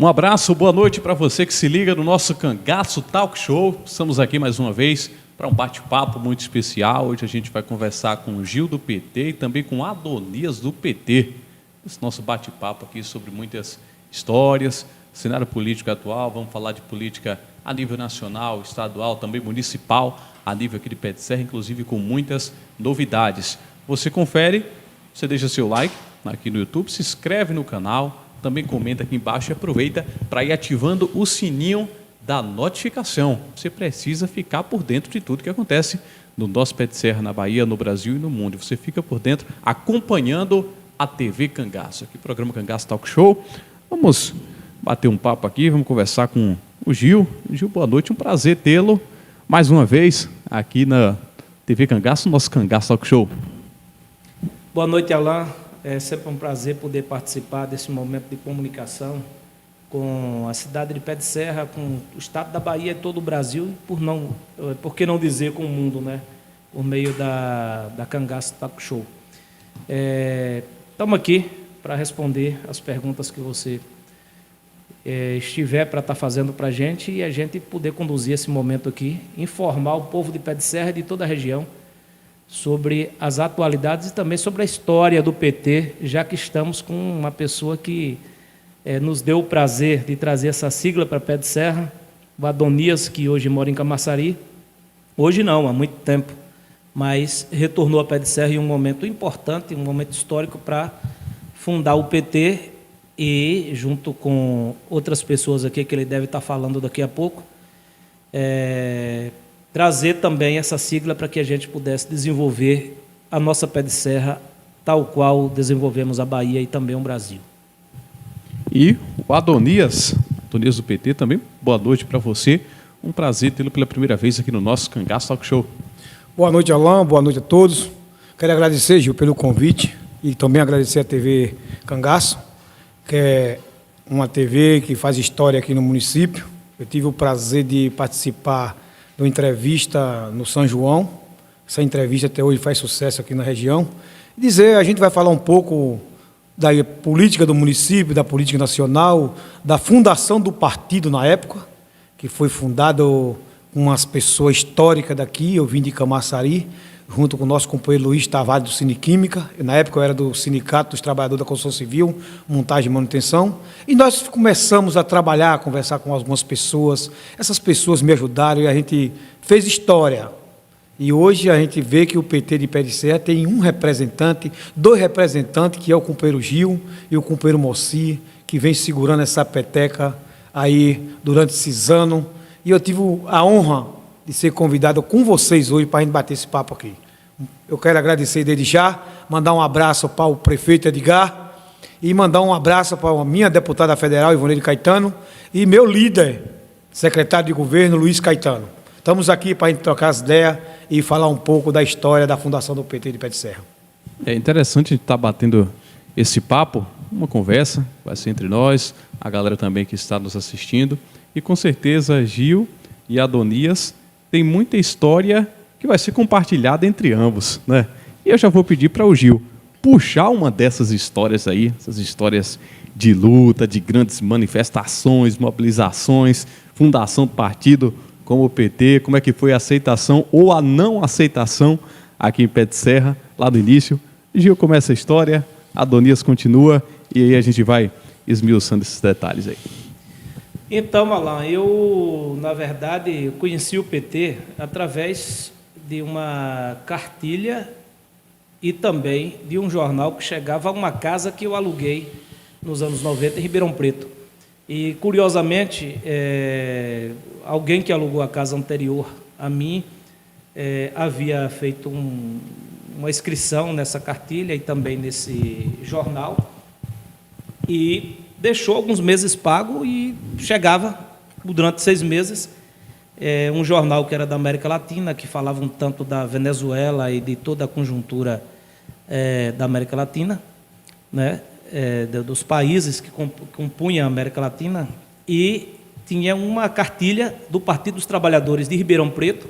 Um abraço, boa noite para você que se liga no nosso Cangaço Talk Show. Estamos aqui mais uma vez para um bate-papo muito especial. Hoje a gente vai conversar com o Gil do PT e também com Adonias do PT. Esse nosso bate-papo aqui sobre muitas histórias, cenário político atual. Vamos falar de política a nível nacional, estadual, também municipal, a nível aqui de Pé de Serra, inclusive com muitas novidades. Você confere, você deixa seu like aqui no YouTube, se inscreve no canal, também comenta aqui embaixo e aproveita para ir ativando o sininho da notificação. Você precisa ficar por dentro de tudo que acontece no nosso Pé de Serra, na Bahia, no Brasil e no mundo. Você fica por dentro acompanhando a TV Cangaço, aqui o programa Cangaço Talk Show. Vamos bater um papo aqui, vamos conversar com o Gil. Gil, boa noite, um prazer tê-lo mais uma vez aqui na TV Cangaço, nosso Cangaço Talk Show. Boa noite, Alain. É sempre um prazer poder participar desse momento de comunicação com a cidade de Pé de Serra, com o estado da Bahia e todo o Brasil, e por que não dizer com o mundo, né? Por meio da Cangaço Talk Show. Estamos aqui para responder as perguntas que você estiver para estar fazendo para a gente e a gente poder conduzir esse momento aqui, informar o povo de Pé de Serra e de toda a região sobre as atualidades e também sobre a história do PT, já que estamos com uma pessoa que nos deu o prazer de trazer essa sigla para Pé de Serra, o Adonias, que hoje mora em Camaçari. Hoje não, há muito tempo, mas retornou a Pé de Serra em um momento importante, um momento histórico para fundar o PT e, junto com outras pessoas aqui que ele deve estar falando daqui a pouco, trazer também essa sigla para que a gente pudesse desenvolver a nossa Pé de Serra, tal qual desenvolvemos a Bahia e também o Brasil. E o Adonias do PT também, boa noite para você. Um prazer tê-lo pela primeira vez aqui no nosso Cangaço Talk Show. Boa noite, Alain, boa noite a todos. Quero agradecer, Gil, pelo convite e também agradecer a TV Cangaço, que é uma TV que faz história aqui no município. Eu tive o prazer de participar de uma entrevista no São João. Essa entrevista até hoje faz sucesso aqui na região. A gente vai falar um pouco da política do município, da política nacional, da fundação do partido na época, que foi fundado com umas pessoas históricas daqui. Eu vim de Camaçari, junto com o nosso companheiro Luiz Tavares, do Cinequímica. Na época eu era do Sindicato dos Trabalhadores da Construção Civil, montagem e manutenção. E nós começamos a trabalhar, a conversar com algumas pessoas. Essas pessoas me ajudaram e a gente fez história. E hoje a gente vê que o PT de Pé de Serra tem um representante, dois representantes, que é o companheiro Gil e o companheiro Moci, que vem segurando essa peteca aí durante esses anos. E eu tive a honra de ser convidado com vocês hoje para a gente bater esse papo aqui. Eu quero agradecer desde já, mandar um abraço para o prefeito Edgar e mandar um abraço para a minha deputada federal, Ivoneide Caetano, e meu líder, secretário de governo, Luiz Caetano. Estamos aqui para a gente trocar as ideias e falar um pouco da história da fundação do PT de Pé de Serra. É interessante a gente estar batendo esse papo, uma conversa, vai ser entre nós, a galera também que está nos assistindo, e com certeza Gil e Adonias tem muita história que vai ser compartilhada entre ambos, né? E eu já vou pedir para o Gil puxar uma dessas histórias aí, essas histórias de luta, de grandes manifestações, mobilizações, fundação do partido como o PT, como é que foi a aceitação ou a não aceitação aqui em Pé de Serra, lá do início. Gil começa a história, Adonias continua e aí a gente vai esmiuçando esses detalhes aí. Então, Alain, eu, na verdade, conheci o PT através de uma cartilha e também de um jornal que chegava a uma casa que eu aluguei nos anos 90 em Ribeirão Preto. E, curiosamente, alguém que alugou a casa anterior a mim havia feito uma inscrição nessa cartilha e também nesse jornal e deixou alguns meses pago e chegava, durante 6 meses, um jornal que era da América Latina, que falava um tanto da Venezuela e de toda a conjuntura da América Latina, né? Dos países que compunham a América Latina, e tinha uma cartilha do Partido dos Trabalhadores de Ribeirão Preto,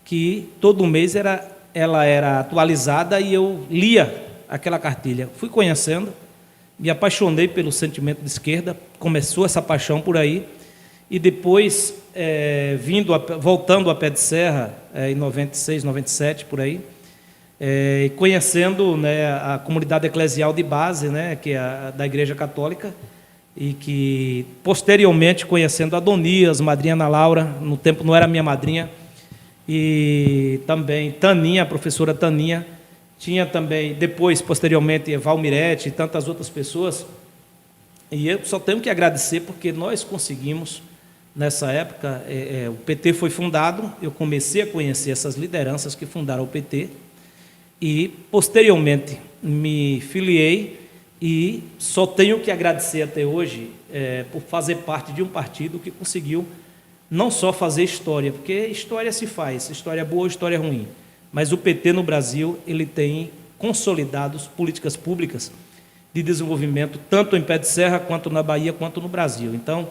que todo mês ela era atualizada e eu lia aquela cartilha. Fui conhecendo me apaixonei pelo sentimento de esquerda, começou essa paixão por aí, e depois, voltando a Pé de Serra, em 96, 97, por aí, conhecendo, né, a comunidade eclesial de base, né, que é da Igreja Católica, e que, posteriormente, conhecendo Adonias, madrinha Ana Laura, no tempo não era minha madrinha, e também Taninha, a professora Taninha, tinha também, depois, posteriormente, Valmirete e tantas outras pessoas, e eu só tenho que agradecer, porque nós conseguimos, nessa época, o PT foi fundado, eu comecei a conhecer essas lideranças que fundaram o PT, e, posteriormente, me filiei, e só tenho que agradecer até hoje por fazer parte de um partido que conseguiu não só fazer história, porque história se faz, história boa ou história ruim, mas o PT no Brasil, ele tem consolidado políticas públicas de desenvolvimento, tanto em Pé de Serra, quanto na Bahia, quanto no Brasil. Então,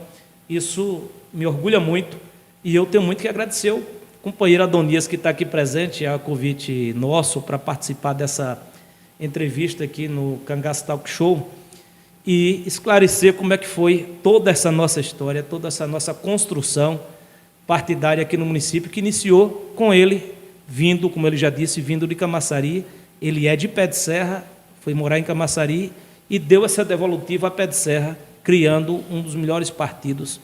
isso me orgulha muito, e eu tenho muito que agradecer ao companheiro Adonias, que está aqui presente, a convite nosso para participar dessa entrevista aqui no Cangaço Talk Show, e esclarecer como é que foi toda essa nossa história, toda essa nossa construção partidária aqui no município, que iniciou com ele, vindo, como ele já disse, vindo de Camaçari. Ele é de Pé de Serra, foi morar em Camaçari e deu essa devolutiva a Pé de Serra, criando um dos melhores partidos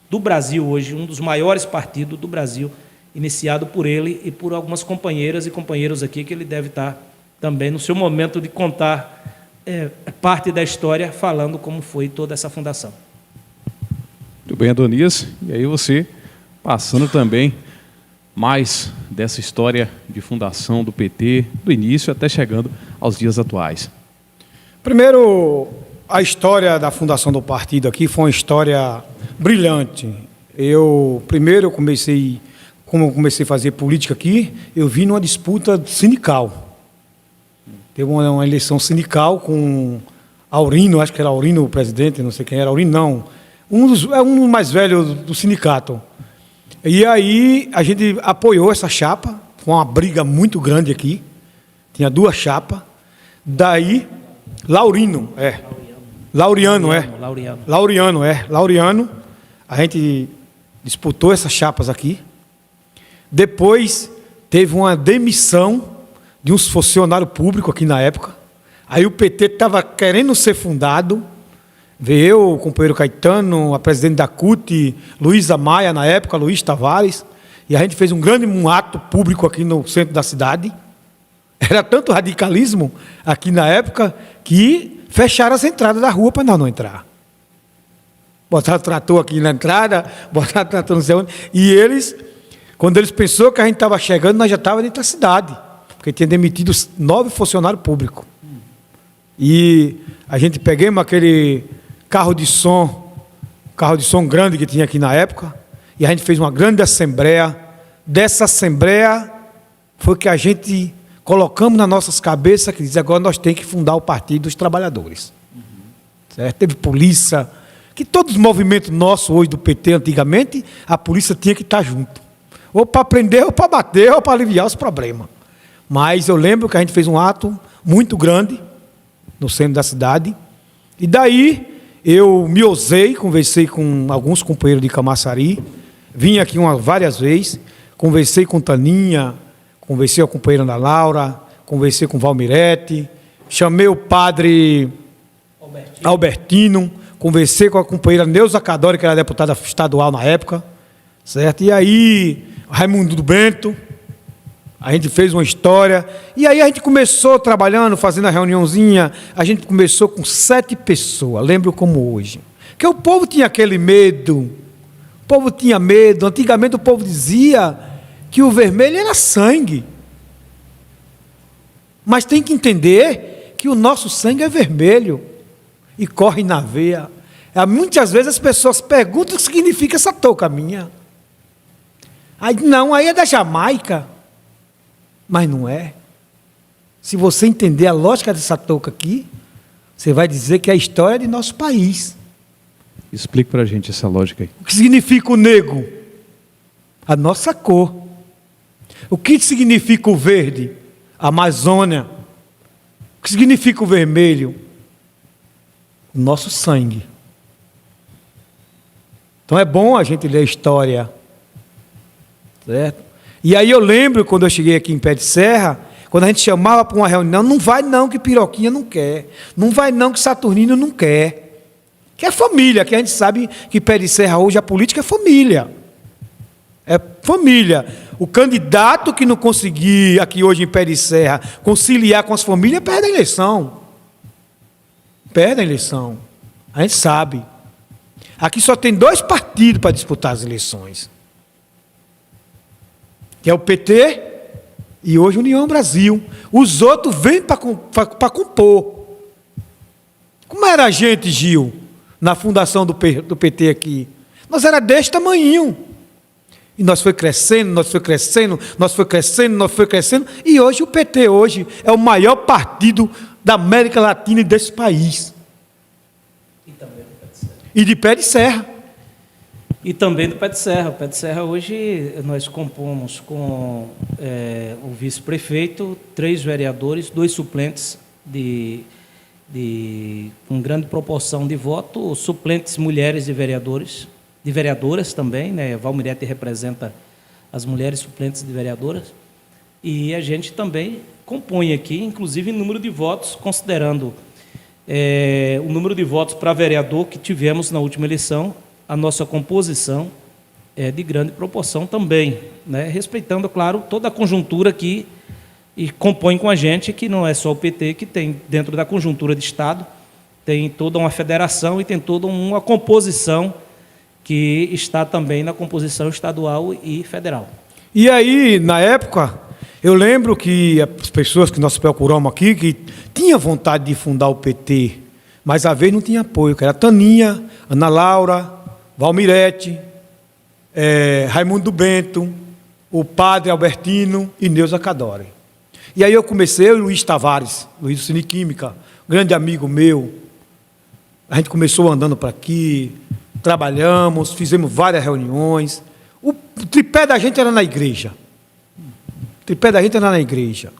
do Brasil hoje, um dos maiores partidos do Brasil, iniciado por ele e por algumas companheiras e companheiros aqui, que ele deve estar também no seu momento de contar parte da história, falando como foi toda essa fundação. Muito bem, Adonias. E aí você, passando também mais dessa história de fundação do PT, do início até chegando aos dias atuais. Primeiro, a história da fundação do partido aqui foi uma história brilhante. Como eu comecei a fazer política aqui, eu vim numa disputa sindical. Teve uma eleição sindical com Aurino, acho que era Aurino o presidente, não sei quem era, Aurino não. Um mais velho do sindicato. E aí a gente apoiou essa chapa, foi uma briga muito grande aqui, tinha duas chapas. Daí, Laureano, a gente disputou essas chapas aqui. Depois teve uma demissão de uns funcionários públicos aqui na época. Aí o PT estava querendo ser fundado, veio eu, o companheiro Caetano, a presidente da CUT, Luísa Maia, na época, Luiz Tavares, e a gente fez um grande ato público aqui no centro da cidade. Era tanto radicalismo aqui na época que fecharam as entradas da rua para nós não entrar. Botaram trator aqui na entrada, botaram trator não sei onde, e eles, quando eles pensaram que a gente estava chegando, nós já estávamos dentro da cidade, porque tinha demitido 9 funcionários públicos. E a gente pegamos aquele carro de som grande que tinha aqui na época, e a gente fez uma grande assembleia. Dessa assembleia foi que a gente colocamos nas nossas cabeças que diz agora nós temos que fundar o Partido dos Trabalhadores. Certo? Teve polícia, que todos os movimentos nossos hoje do PT, antigamente, a polícia tinha que estar junto. Ou para prender, ou para bater, ou para aliviar os problemas. Mas eu lembro que a gente fez um ato muito grande no centro da cidade. E daí eu me ousei, conversei com alguns companheiros de Camaçari, vim aqui várias vezes, conversei com Taninha, conversei com a companheira Ana Laura, conversei com Valmirete, chamei o padre Albertino, conversei com a companheira Neuza Cadori, que era deputada estadual na época, certo? E aí, Raimundo do Bento, a gente fez uma história, e aí a gente começou trabalhando, fazendo a reuniãozinha, a gente começou com 7 pessoas, lembro como hoje. Porque o povo tinha aquele medo, o povo tinha medo, antigamente o povo dizia que o vermelho era sangue. Mas tem que entender que o nosso sangue é vermelho e corre na veia. Muitas vezes as pessoas perguntam o que significa essa touca minha. Aí, não, aí é da Jamaica. Mas não é. Se você entender a lógica dessa touca aqui, você vai dizer que é a história de nosso país. Explique para a gente essa lógica aí. O que significa o negro? A nossa cor. O que significa o verde? A Amazônia. O que significa o vermelho? do nosso sangue. Então é bom a gente ler a história, certo? E aí eu lembro, quando eu cheguei aqui em Pé de Serra, quando a gente chamava para uma reunião, não vai não que Piroquinha não quer, não vai não que Saturnino não quer, que é família, que a gente sabe que Pé de Serra hoje a política é família. É família. O candidato que não conseguir aqui hoje em Pé de Serra conciliar com as famílias, perde a eleição. Perde a eleição. A gente sabe. Aqui só tem 2 partidos para disputar as eleições. Que é o PT e hoje União Brasil. Os outros vêm para compor. Como era a gente, Gil, na fundação do PT aqui? Nós era deste tamanhinho. E nós foi crescendo, nós foi crescendo, nós foi crescendo, nós foi crescendo. E hoje o PT hoje é o maior partido da América Latina e desse país. E também do Pé de Serra. E de Pé de Serra. E também do Pé de Serra. O Pé de Serra hoje nós compomos com o vice-prefeito, 3 vereadores, 2 suplentes com grande proporção de voto, suplentes mulheres de vereadores, de vereadoras também, né? Valmirete representa as mulheres suplentes de vereadoras. E a gente também compõe aqui, inclusive, em número de votos, considerando o número de votos para vereador que tivemos na última eleição, a nossa composição é de grande proporção também, né? Respeitando, claro, toda a conjuntura aqui e compõe com a gente, que não é só o PT, que tem dentro da conjuntura de Estado, tem toda uma federação e tem toda uma composição que está também na composição estadual e federal. E aí, na época, eu lembro que as pessoas que nós procuramos aqui, que tinham vontade de fundar o PT, mas às vezes não tinha apoio, que era Taninha, Ana Laura, Valmirete, Raimundo Bento, o padre Albertino e Neuza Cadore. E aí eu comecei, eu e Luiz Tavares, Luiz do Cine Química, grande amigo meu, a gente começou andando para aqui, trabalhamos, fizemos várias reuniões. O tripé da gente era na igreja. O tripé da gente era na igreja.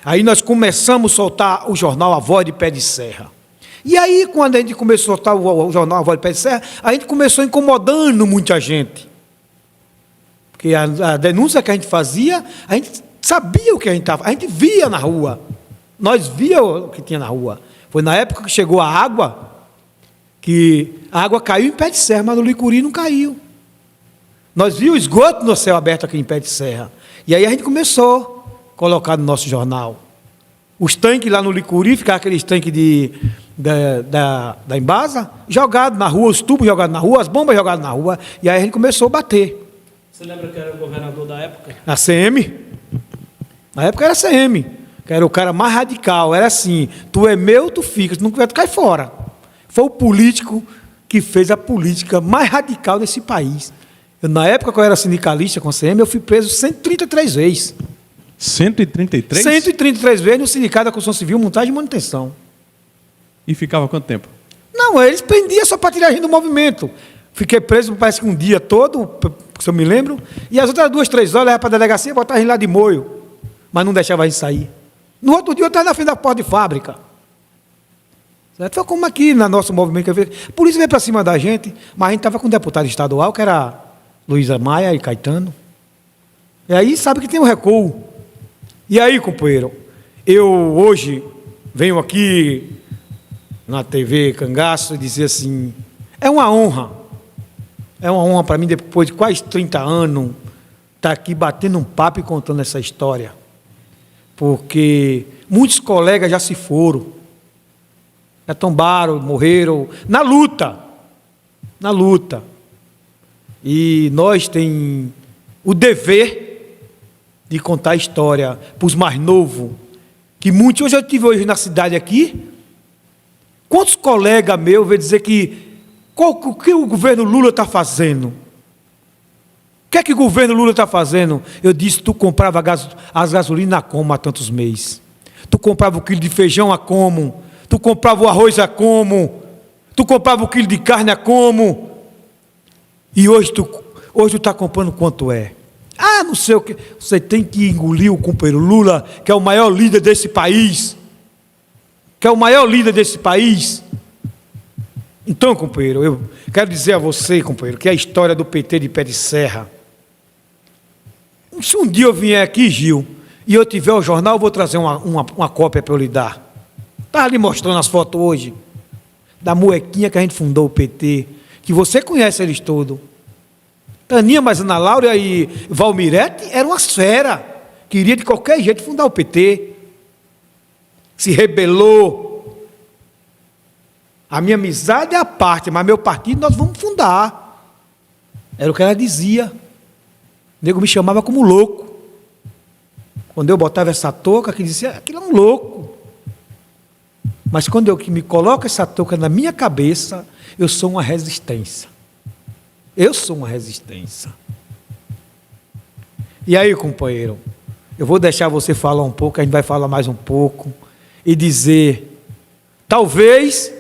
Aí nós começamos a soltar o jornal A Voz de Pé de Serra. E aí, quando a gente começou a soltar o jornal A Voz de Pé de Serra, a gente começou incomodando muita gente. Porque a denúncia que a gente fazia, a gente sabia o que a gente estava, a gente via na rua. Nós víamos o que tinha na rua. Foi na época que chegou a água, que a água caiu em Pé de Serra, mas no Licuri não caiu. Nós vimos o esgoto no céu aberto aqui em Pé de Serra. E aí a gente começou a colocar no nosso jornal. Os tanques lá no Licuri, ficavam aqueles tanques da Embasa, jogados na rua, os tubos jogados na rua, as bombas jogadas na rua. E aí a gente começou a bater. Você lembra que era o governador da época? A CM. Na época era a CM, que era o cara mais radical. Era assim, tu é meu, tu fica, se não quiser, tu cai fora. Foi o político que fez a política mais radical desse país. Na época que eu era sindicalista com a CM, eu fui preso 133 vezes. 133? 133 vezes no Sindicato da Construção Civil, montagem e manutenção. E ficava quanto tempo? Não, eles prendiam só para tirar a gente do movimento. Fiquei preso, parece que um dia todo, se eu me lembro, e as outras 2, 3 horas, levava para a delegacia e botava a gente lá de moio, mas não deixava a gente sair. No outro dia eu estava na frente da porta de fábrica. Certo? Foi como aqui no nosso movimento. Por isso veio para cima da gente, mas a gente estava com um deputado estadual, que era Luísa Maia e Caetano. E aí sabe que tem um recuo. E aí, companheiro, eu hoje venho aqui na TV Cangaço e dizer assim, é uma honra para mim, depois de quase 30 anos, estar aqui batendo um papo e contando essa história. Porque muitos colegas já se foram, já tombaram, morreram, na luta. E nós temos o dever de contar a história para os mais novos, que muitos, hoje eu estive hoje na cidade aqui, quantos colegas meus vêm dizer o que o governo Lula está fazendo? O que é que o governo Lula está fazendo? Eu disse, tu comprava as gasolinas a como há tantos meses? Tu comprava o quilo de feijão a como? Tu comprava o arroz a como? Tu comprava o quilo de carne a como? E hoje tu está comprando quanto é? Ah, não sei o que. Você tem que engolir o companheiro Lula, que é o maior líder desse país. Então, companheiro, eu quero dizer a você, companheiro, que a história do PT de Pé de Serra, se um dia eu vier aqui, Gil, e eu tiver o jornal, eu vou trazer uma cópia para eu lhe dar. Estava ali mostrando as fotos hoje, da moequinha que a gente fundou o PT, que você conhece eles todos. Taninha, mas Ana Laura e Valmirete eram as feras, queria de qualquer jeito fundar o PT. Se rebelou. A minha amizade é a parte, mas meu partido nós vamos fundar. Era o que ela dizia. O nego me chamava como louco. Quando eu botava essa touca, que dizia, aquilo é um louco. Mas quando eu me coloco essa touca na minha cabeça, eu sou uma resistência. Eu sou uma resistência. E aí, companheiro, eu vou deixar você falar um pouco, a gente vai falar mais um pouco, e dizer, talvez,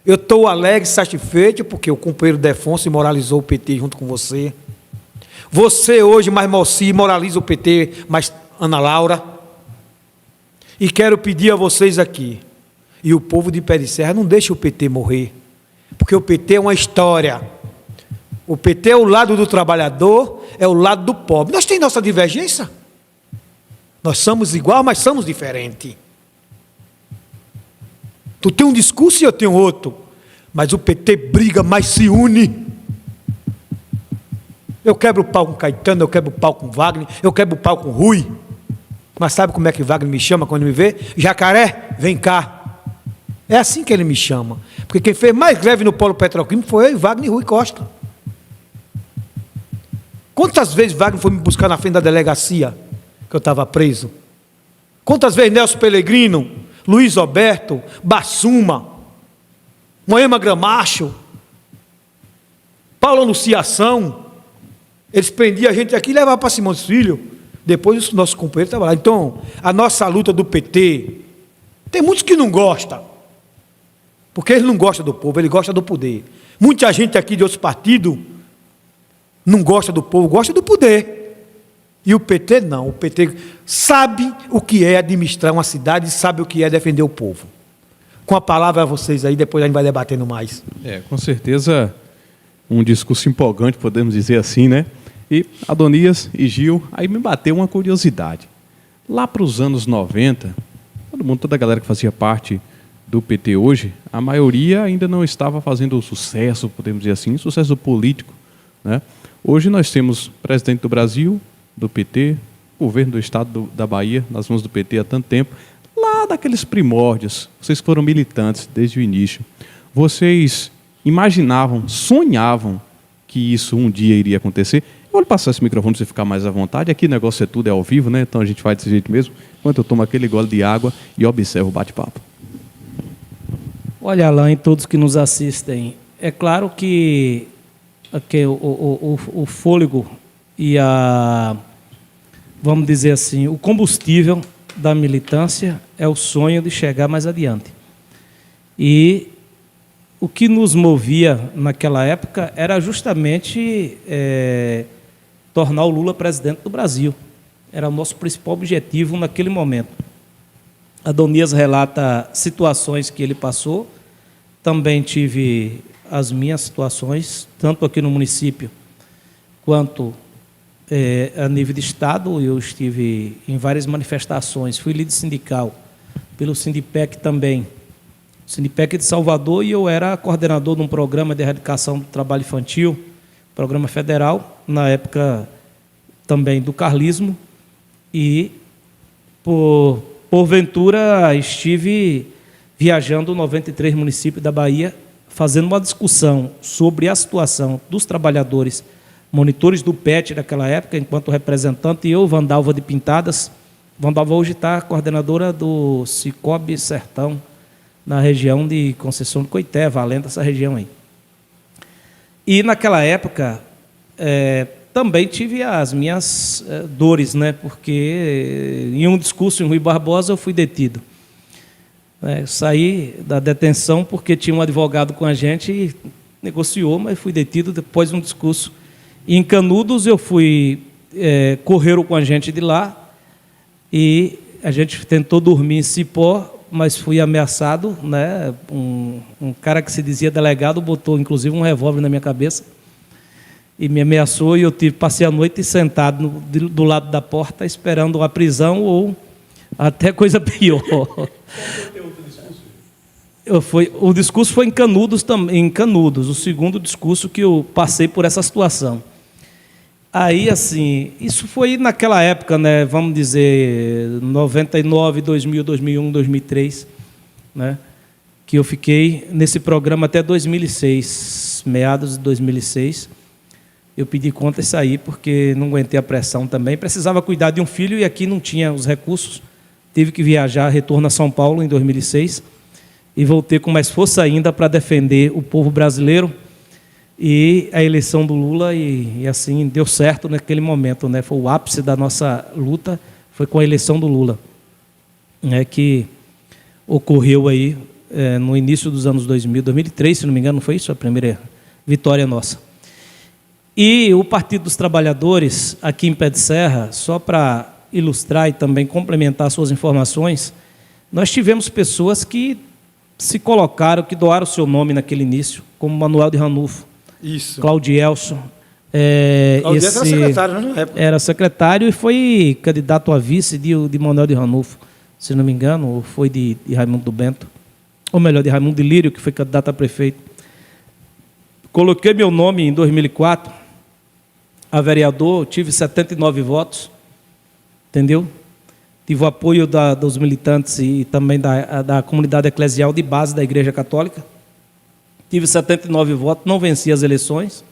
eu estou alegre, satisfeito, porque o companheiro Defonso moralizou o PT junto com você. Você hoje, mais Moci, moraliza o PT, mais Ana Laura. E quero pedir a vocês aqui, e o povo de Pé de Serra, não deixe o PT morrer, porque o PT é uma história. O PT é o lado do trabalhador, é o lado do pobre. Nós temos nossa divergência. Nós somos igual, mas somos diferentes. Tu tem um discurso e eu tenho outro. Mas o PT briga, mas se une. Eu quebro o pau com Caetano, eu quebro o pau com Wagner, eu quebro o pau com Rui. Mas sabe como é que Wagner me chama quando me vê? Jacaré, vem cá. É assim que ele me chama. Porque quem fez mais greve no polo petroquímico foi eu e Wagner e Rui Costa. Quantas vezes Wagner foi me buscar na frente da delegacia, que eu estava preso? Quantas vezes Nelson Pellegrino, Luiz Roberto, Bassuma, Moema Gramacho, Paulo Anunciação, eles prendiam a gente aqui e levavam para Simões Filho. Depois o nosso companheiro estava lá. Então, a nossa luta do PT, tem muitos que não gostam, porque eles não gostam do povo, eles gostam do poder. Muita gente aqui de outros partidos não gosta do povo, gosta do poder. E o PT não. O PT sabe o que é administrar uma cidade, sabe o que é defender o povo. Com a palavra a vocês aí, depois a gente vai debatendo mais. Com certeza, um discurso empolgante, podemos dizer assim, né? E Adonias e Gil, aí me bateu uma curiosidade. Lá para os anos 90, toda a galera que fazia parte do PT hoje, a maioria ainda não estava fazendo sucesso, podemos dizer assim, sucesso político, né? Hoje nós temos presidente do Brasil, do PT, governo do estado da Bahia, nas mãos do PT há tanto tempo, lá daqueles primórdios, vocês foram militantes desde o início. Vocês imaginavam, sonhavam que isso um dia iria acontecer? Eu vou passar esse microfone para você ficar mais à vontade. Aqui o negócio é tudo, é ao vivo, né? Então a gente faz desse jeito mesmo, enquanto eu tomo aquele gole de água e observo o bate-papo. Olha, Alain, e todos que nos assistem, é claro que o fôlego e vamos dizer assim, o combustível da militância é o sonho de chegar mais adiante. E o que nos movia naquela época era justamente tornar o Lula presidente do Brasil. Era o nosso principal objetivo naquele momento. Adonias relata situações que ele passou, também tive as minhas situações, tanto aqui no município, quanto a nível de Estado. Eu estive em várias manifestações, fui líder sindical pelo Sindipec também, Sindipec de Salvador, e eu era coordenador de um programa de erradicação do trabalho infantil, programa federal, na época também do carlismo, e porventura estive viajando 93 municípios da Bahia, fazendo uma discussão sobre a situação dos trabalhadores, monitores do PET daquela época, enquanto representante, e eu, Vandalva de Pintadas. Vandalva hoje está coordenadora do Cicobi Sertão, na região de Conceição do Coité, valendo essa região aí. E naquela época, também tive as minhas dores, né? Porque em um discurso em Rui Barbosa eu fui detido. Saí da detenção porque tinha um advogado com a gente e negociou, mas fui detido depois de um discurso. E em Canudos eu fui, correram com a gente de lá e a gente tentou dormir em Cipó, mas fui ameaçado, né? Um cara que se dizia delegado botou, inclusive, um revólver na minha cabeça e me ameaçou, e eu passei a noite sentado do lado da porta esperando a prisão ou até coisa pior. O discurso foi em Canudos, o segundo discurso que eu passei por essa situação. Aí, assim, isso foi naquela época, né, vamos dizer, 99, 2000, 2001, 2003, né, que eu fiquei nesse programa até 2006, meados de 2006. Eu pedi conta e saí porque não aguentei a pressão também. Precisava cuidar de um filho e aqui não tinha os recursos. Tive que viajar, retorno a São Paulo em 2006 e voltei com mais força ainda para defender o povo brasileiro e a eleição do Lula, e assim deu certo naquele momento, né? Foi o ápice da nossa luta, foi com a eleição do Lula, né, que ocorreu aí no início dos anos 2000, 2003, se não me engano, foi isso a primeira vitória nossa. E o Partido dos Trabalhadores, aqui em Pé de Serra, só para ilustrar e também complementar suas informações, nós tivemos pessoas que se colocaram, que doaram o seu nome naquele início, como Manuel de Ranulfo, Isso. Claudielson. Claudielson era secretário, né, na época. Era secretário e foi candidato a vice de Manuel de Ranulfo, se não me engano, ou foi de Raimundo do Bento, ou melhor, de Raimundo de Lírio, que foi candidato a prefeito. Coloquei meu nome em 2004, a vereador, tive 79 votos, entendeu? Tive o apoio dos militantes e também da comunidade eclesial de base da Igreja Católica. Tive 79 votos, não venci as eleições.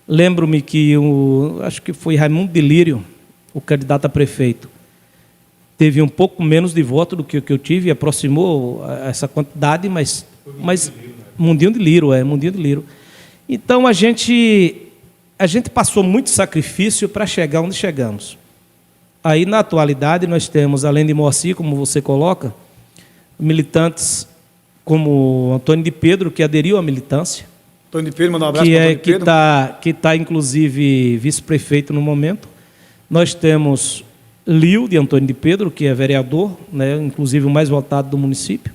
Lembro-me que, acho que foi Raimundo de Lírio, o candidato a prefeito, teve um pouco menos de voto do que eu tive, aproximou essa quantidade, mas Mundinho de Lírio. Então, a gente passou muito sacrifício para chegar onde chegamos. Aí, na atualidade, nós temos, além de Moacir, como você coloca, militantes como Antônio de Pedro, que aderiu à militância. Antônio de Pedro, mandar um abraço para Antônio de Pedro. Que está, inclusive, vice-prefeito no momento. Nós temos Lio, de Antônio de Pedro, que é vereador, né, inclusive o mais votado do município.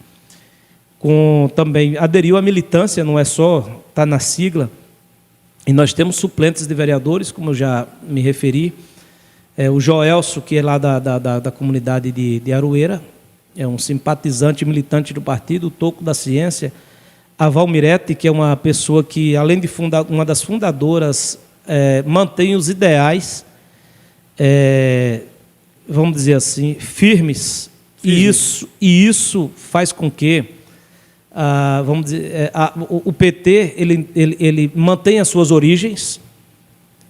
Também aderiu à militância, não é só estar na sigla. E nós temos suplentes de vereadores, como eu já me referi. O Joelso, que é lá da comunidade de Aroeira, é um simpatizante militante do partido. O Toco da Ciência. A Valmirete, que é uma pessoa que, além de uma das fundadoras, mantém os ideais, vamos dizer assim, firmes. E isso faz com que, vamos dizer, o PT ele mantém as suas origens,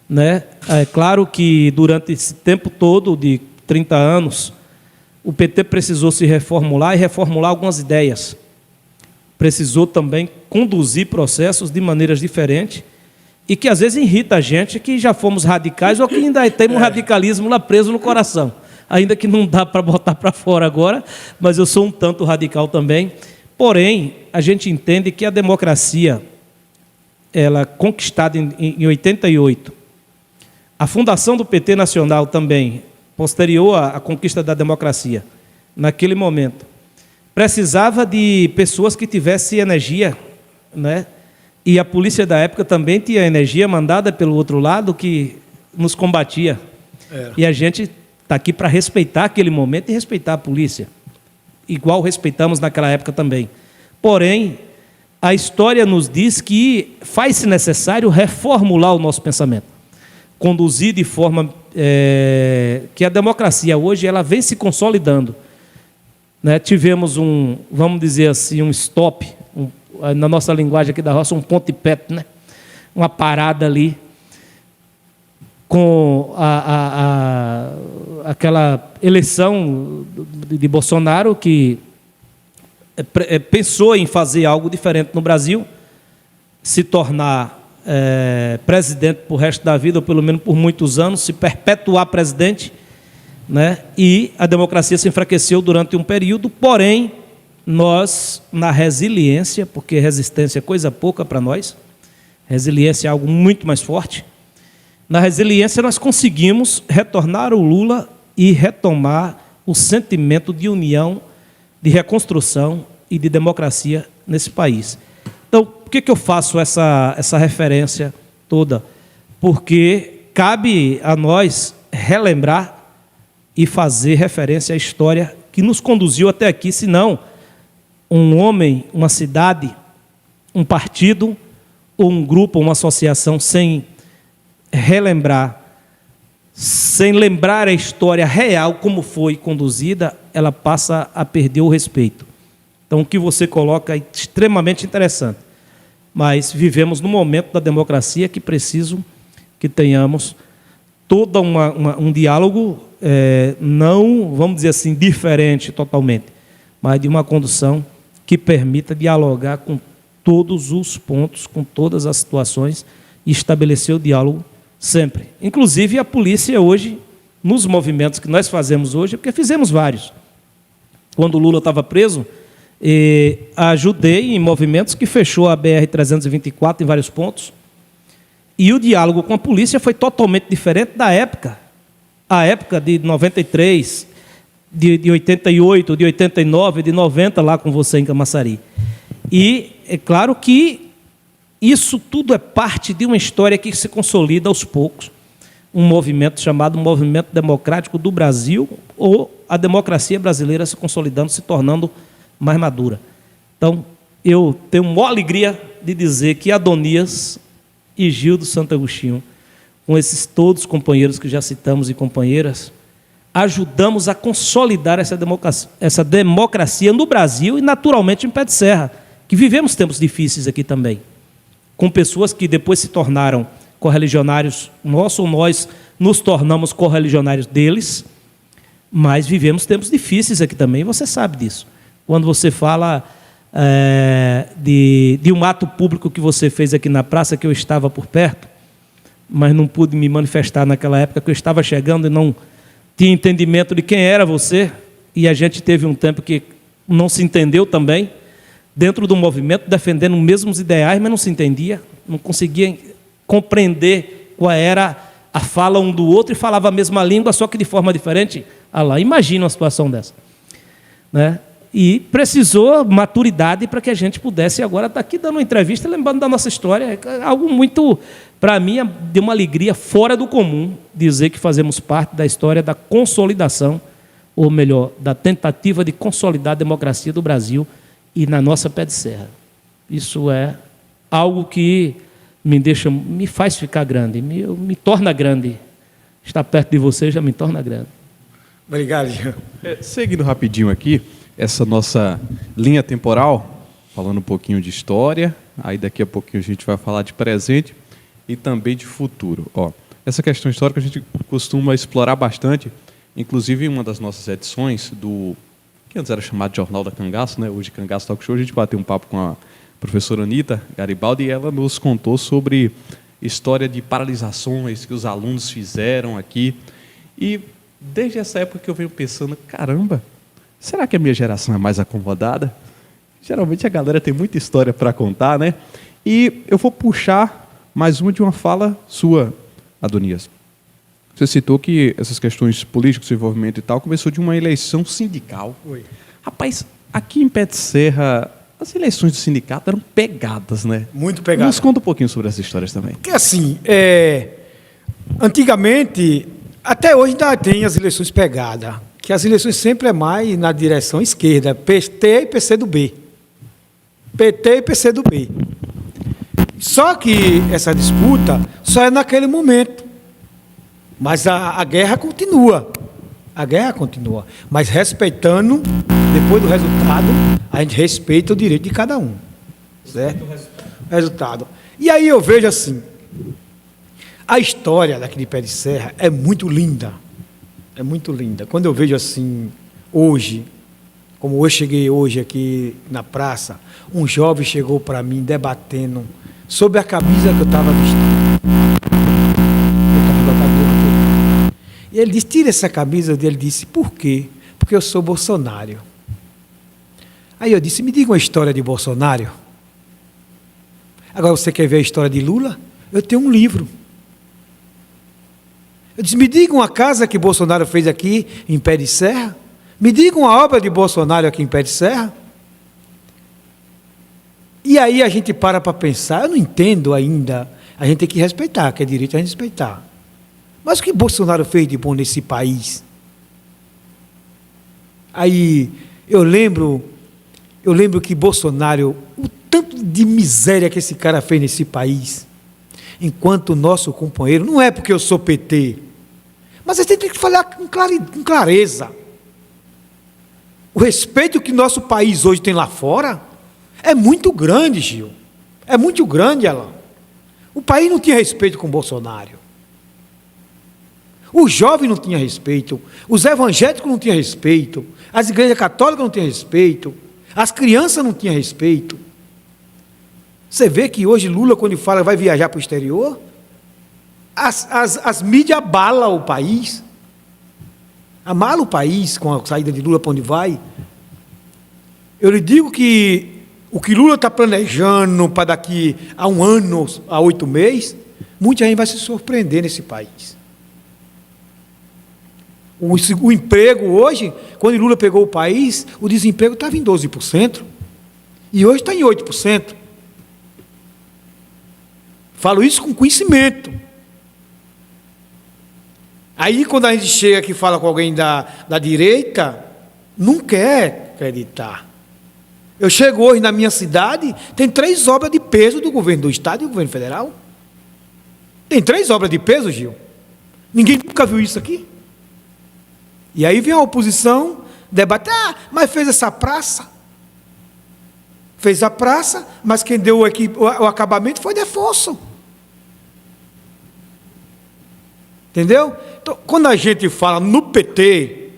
né? É claro que durante esse tempo todo, de 30 anos, o PT precisou se reformular e reformular algumas ideias. Precisou também conduzir processos de maneiras diferentes e que às vezes irrita a gente que já fomos radicais ou que ainda tem um radicalismo lá preso no coração. Ainda que não dá para botar para fora agora, mas eu sou um tanto radical também. Porém, a gente entende que a democracia, ela conquistada em 88, a fundação do PT nacional também, posterior à conquista da democracia, naquele momento, precisava de pessoas que tivessem energia, né? E a polícia da época também tinha energia mandada pelo outro lado que nos combatia. E a gente está aqui para respeitar aquele momento e respeitar a polícia, igual respeitamos naquela época também. Porém, a história nos diz que faz-se necessário reformular o nosso pensamento, conduzir de forma que a democracia hoje ela vem se consolidando. Né? Tivemos vamos dizer assim, um stop, na nossa linguagem aqui da roça, um ponto de pé, né? Uma parada ali, com aquela eleição de Bolsonaro, que pensou em fazer algo diferente no Brasil, se tornar presidente para o resto da vida, ou pelo menos por muitos anos, se perpetuar presidente, né? E a democracia se enfraqueceu durante um período, porém, nós, na resiliência, porque resistência é coisa pouca para nós, resiliência é algo muito mais forte, na resiliência nós conseguimos retornar o Lula e retomar o sentimento de união de reconstrução e de democracia nesse país. Então, por que eu faço essa referência toda? Porque cabe a nós relembrar e fazer referência à história que nos conduziu até aqui, senão um homem, uma cidade, um partido, ou um grupo, uma associação, sem relembrar, sem lembrar a história real, como foi conduzida, ela passa a perder o respeito. Então, o que você coloca é extremamente interessante. Mas vivemos num momento da democracia que preciso que tenhamos todo um diálogo, não, vamos dizer assim, diferente totalmente, mas de uma condução que permita dialogar com todos os pontos, com todas as situações e estabelecer o diálogo sempre. Inclusive, a polícia hoje, nos movimentos que nós fazemos hoje, porque fizemos vários. Quando o Lula estava preso, ajudei em movimentos que fechou a BR-324 em vários pontos, e o diálogo com a polícia foi totalmente diferente da época. A época de 93, de 88, de 89, de 90, lá com você em Camaçari. E é claro que isso tudo é parte de uma história que se consolida aos poucos. Um movimento chamado Movimento Democrático do Brasil, ou a democracia brasileira se consolidando, se tornando mais madura. Então, eu tenho uma alegria de dizer que Adonias e Gildo Santo Agostinho, com esses todos companheiros que já citamos e companheiras, ajudamos a consolidar essa democracia no Brasil e, naturalmente, em Pé de Serra, que vivemos tempos difíceis aqui também, com pessoas que depois se tornaram correligionários nossos, ou nós nos tornamos correligionários deles, mas vivemos tempos difíceis aqui também, e você sabe disso. Quando você fala de um ato público que você fez aqui na praça, que eu estava por perto, mas não pude me manifestar naquela época, que eu estava chegando e não tinha entendimento de quem era você, e a gente teve um tempo que não se entendeu também, dentro do movimento, defendendo os mesmos ideais, mas não se entendia, não conseguia compreender qual era a fala um do outro, e falava a mesma língua, só que de forma diferente. Ah lá, imagina uma situação dessa, né? E precisou maturidade para que a gente pudesse agora estar aqui dando uma entrevista, lembrando da nossa história. Algo muito, para mim, de uma alegria fora do comum, dizer que fazemos parte da história da consolidação, ou melhor, da tentativa de consolidar a democracia do Brasil e na nossa Pé de Serra. Isso é algo que me faz ficar grande, me torna grande. Estar perto de você já me torna grande. Obrigado, Jean. Seguindo rapidinho aqui, essa nossa linha temporal, falando um pouquinho de história, aí daqui a pouquinho a gente vai falar de presente e também de futuro. Essa questão histórica a gente costuma explorar bastante, inclusive em uma das nossas edições do que antes era chamado de Jornal da Cangaço, né? Hoje Cangaço Talk Show, a gente bateu um papo com a professora Anita Garibaldi, e ela nos contou sobre história de paralisações que os alunos fizeram aqui. E desde essa época que eu venho pensando, caramba, será que a minha geração é mais acomodada? Geralmente a galera tem muita história para contar, né? E eu vou puxar mais uma de uma fala sua, Adonias. Você citou que essas questões políticas, envolvimento e tal, começou de uma eleição sindical. Oi. Rapaz, aqui em Pé de Serra, as eleições do sindicato eram pegadas, né? Muito pegadas. Nos conta um pouquinho sobre essas histórias também. Porque assim, antigamente, até hoje ainda tem as eleições pegadas, que as eleições sempre é mais na direção esquerda, PT e PCdoB. PT e PCdoB. Só que essa disputa só é naquele momento. Mas a guerra continua. A guerra continua. Mas respeitando, depois do resultado, a gente respeita o direito de cada um. Certo? O resultado. E aí eu vejo assim, a história daqui de Pé de Serra é muito linda. É muito linda. Quando eu vejo assim, hoje, como eu cheguei hoje aqui na praça, um jovem chegou para mim debatendo sobre a camisa que eu estava vestindo. E ele disse, tira essa camisa. Ele disse, por quê? Porque eu sou Bolsonaro. Aí eu disse, me diga uma história de Bolsonaro. Agora você quer ver a história de Lula? Eu tenho um livro. Eu disse, me diga uma casa que Bolsonaro fez aqui em Pé de Serra. Me diga uma obra de Bolsonaro aqui em Pé de Serra. E aí a gente para pensar, eu não entendo ainda, a gente tem que respeitar, que é direito a gente respeitar. Mas o que Bolsonaro fez de bom nesse país? Aí eu lembro que Bolsonaro, o tanto de miséria que esse cara fez nesse país, enquanto o nosso companheiro, não é porque eu sou PT, mas a gente tem que falar com clareza. O respeito que nosso país hoje tem lá fora é muito grande, Gil. É muito grande, Alain. O país não tinha respeito com Bolsonaro. O jovem não tinha respeito. Os evangélicos não tinham respeito. As igrejas católicas não tinham respeito. As crianças não tinham respeito. Você vê que hoje Lula, quando fala que vai viajar para o exterior, as mídias abalam o país. Abala o país com a saída de Lula para onde vai. Eu lhe digo que o que Lula está planejando para daqui a 1 ano, a 8 meses, muita gente vai se surpreender nesse país. O emprego hoje, quando Lula pegou o país, o desemprego estava em 12%, e hoje está em 8%. Falo isso com conhecimento. Aí, quando a gente chega aqui e fala com alguém da direita, não quer acreditar. Eu chego hoje na minha cidade, tem 3 obras de peso do governo do Estado e do governo federal. Tem 3 obras de peso, Gil. Ninguém nunca viu isso aqui. E aí vem a oposição, debate, mas fez essa praça. Fez a praça, mas quem deu o acabamento foi Defonso. Entendeu? Então, quando a gente fala no PT,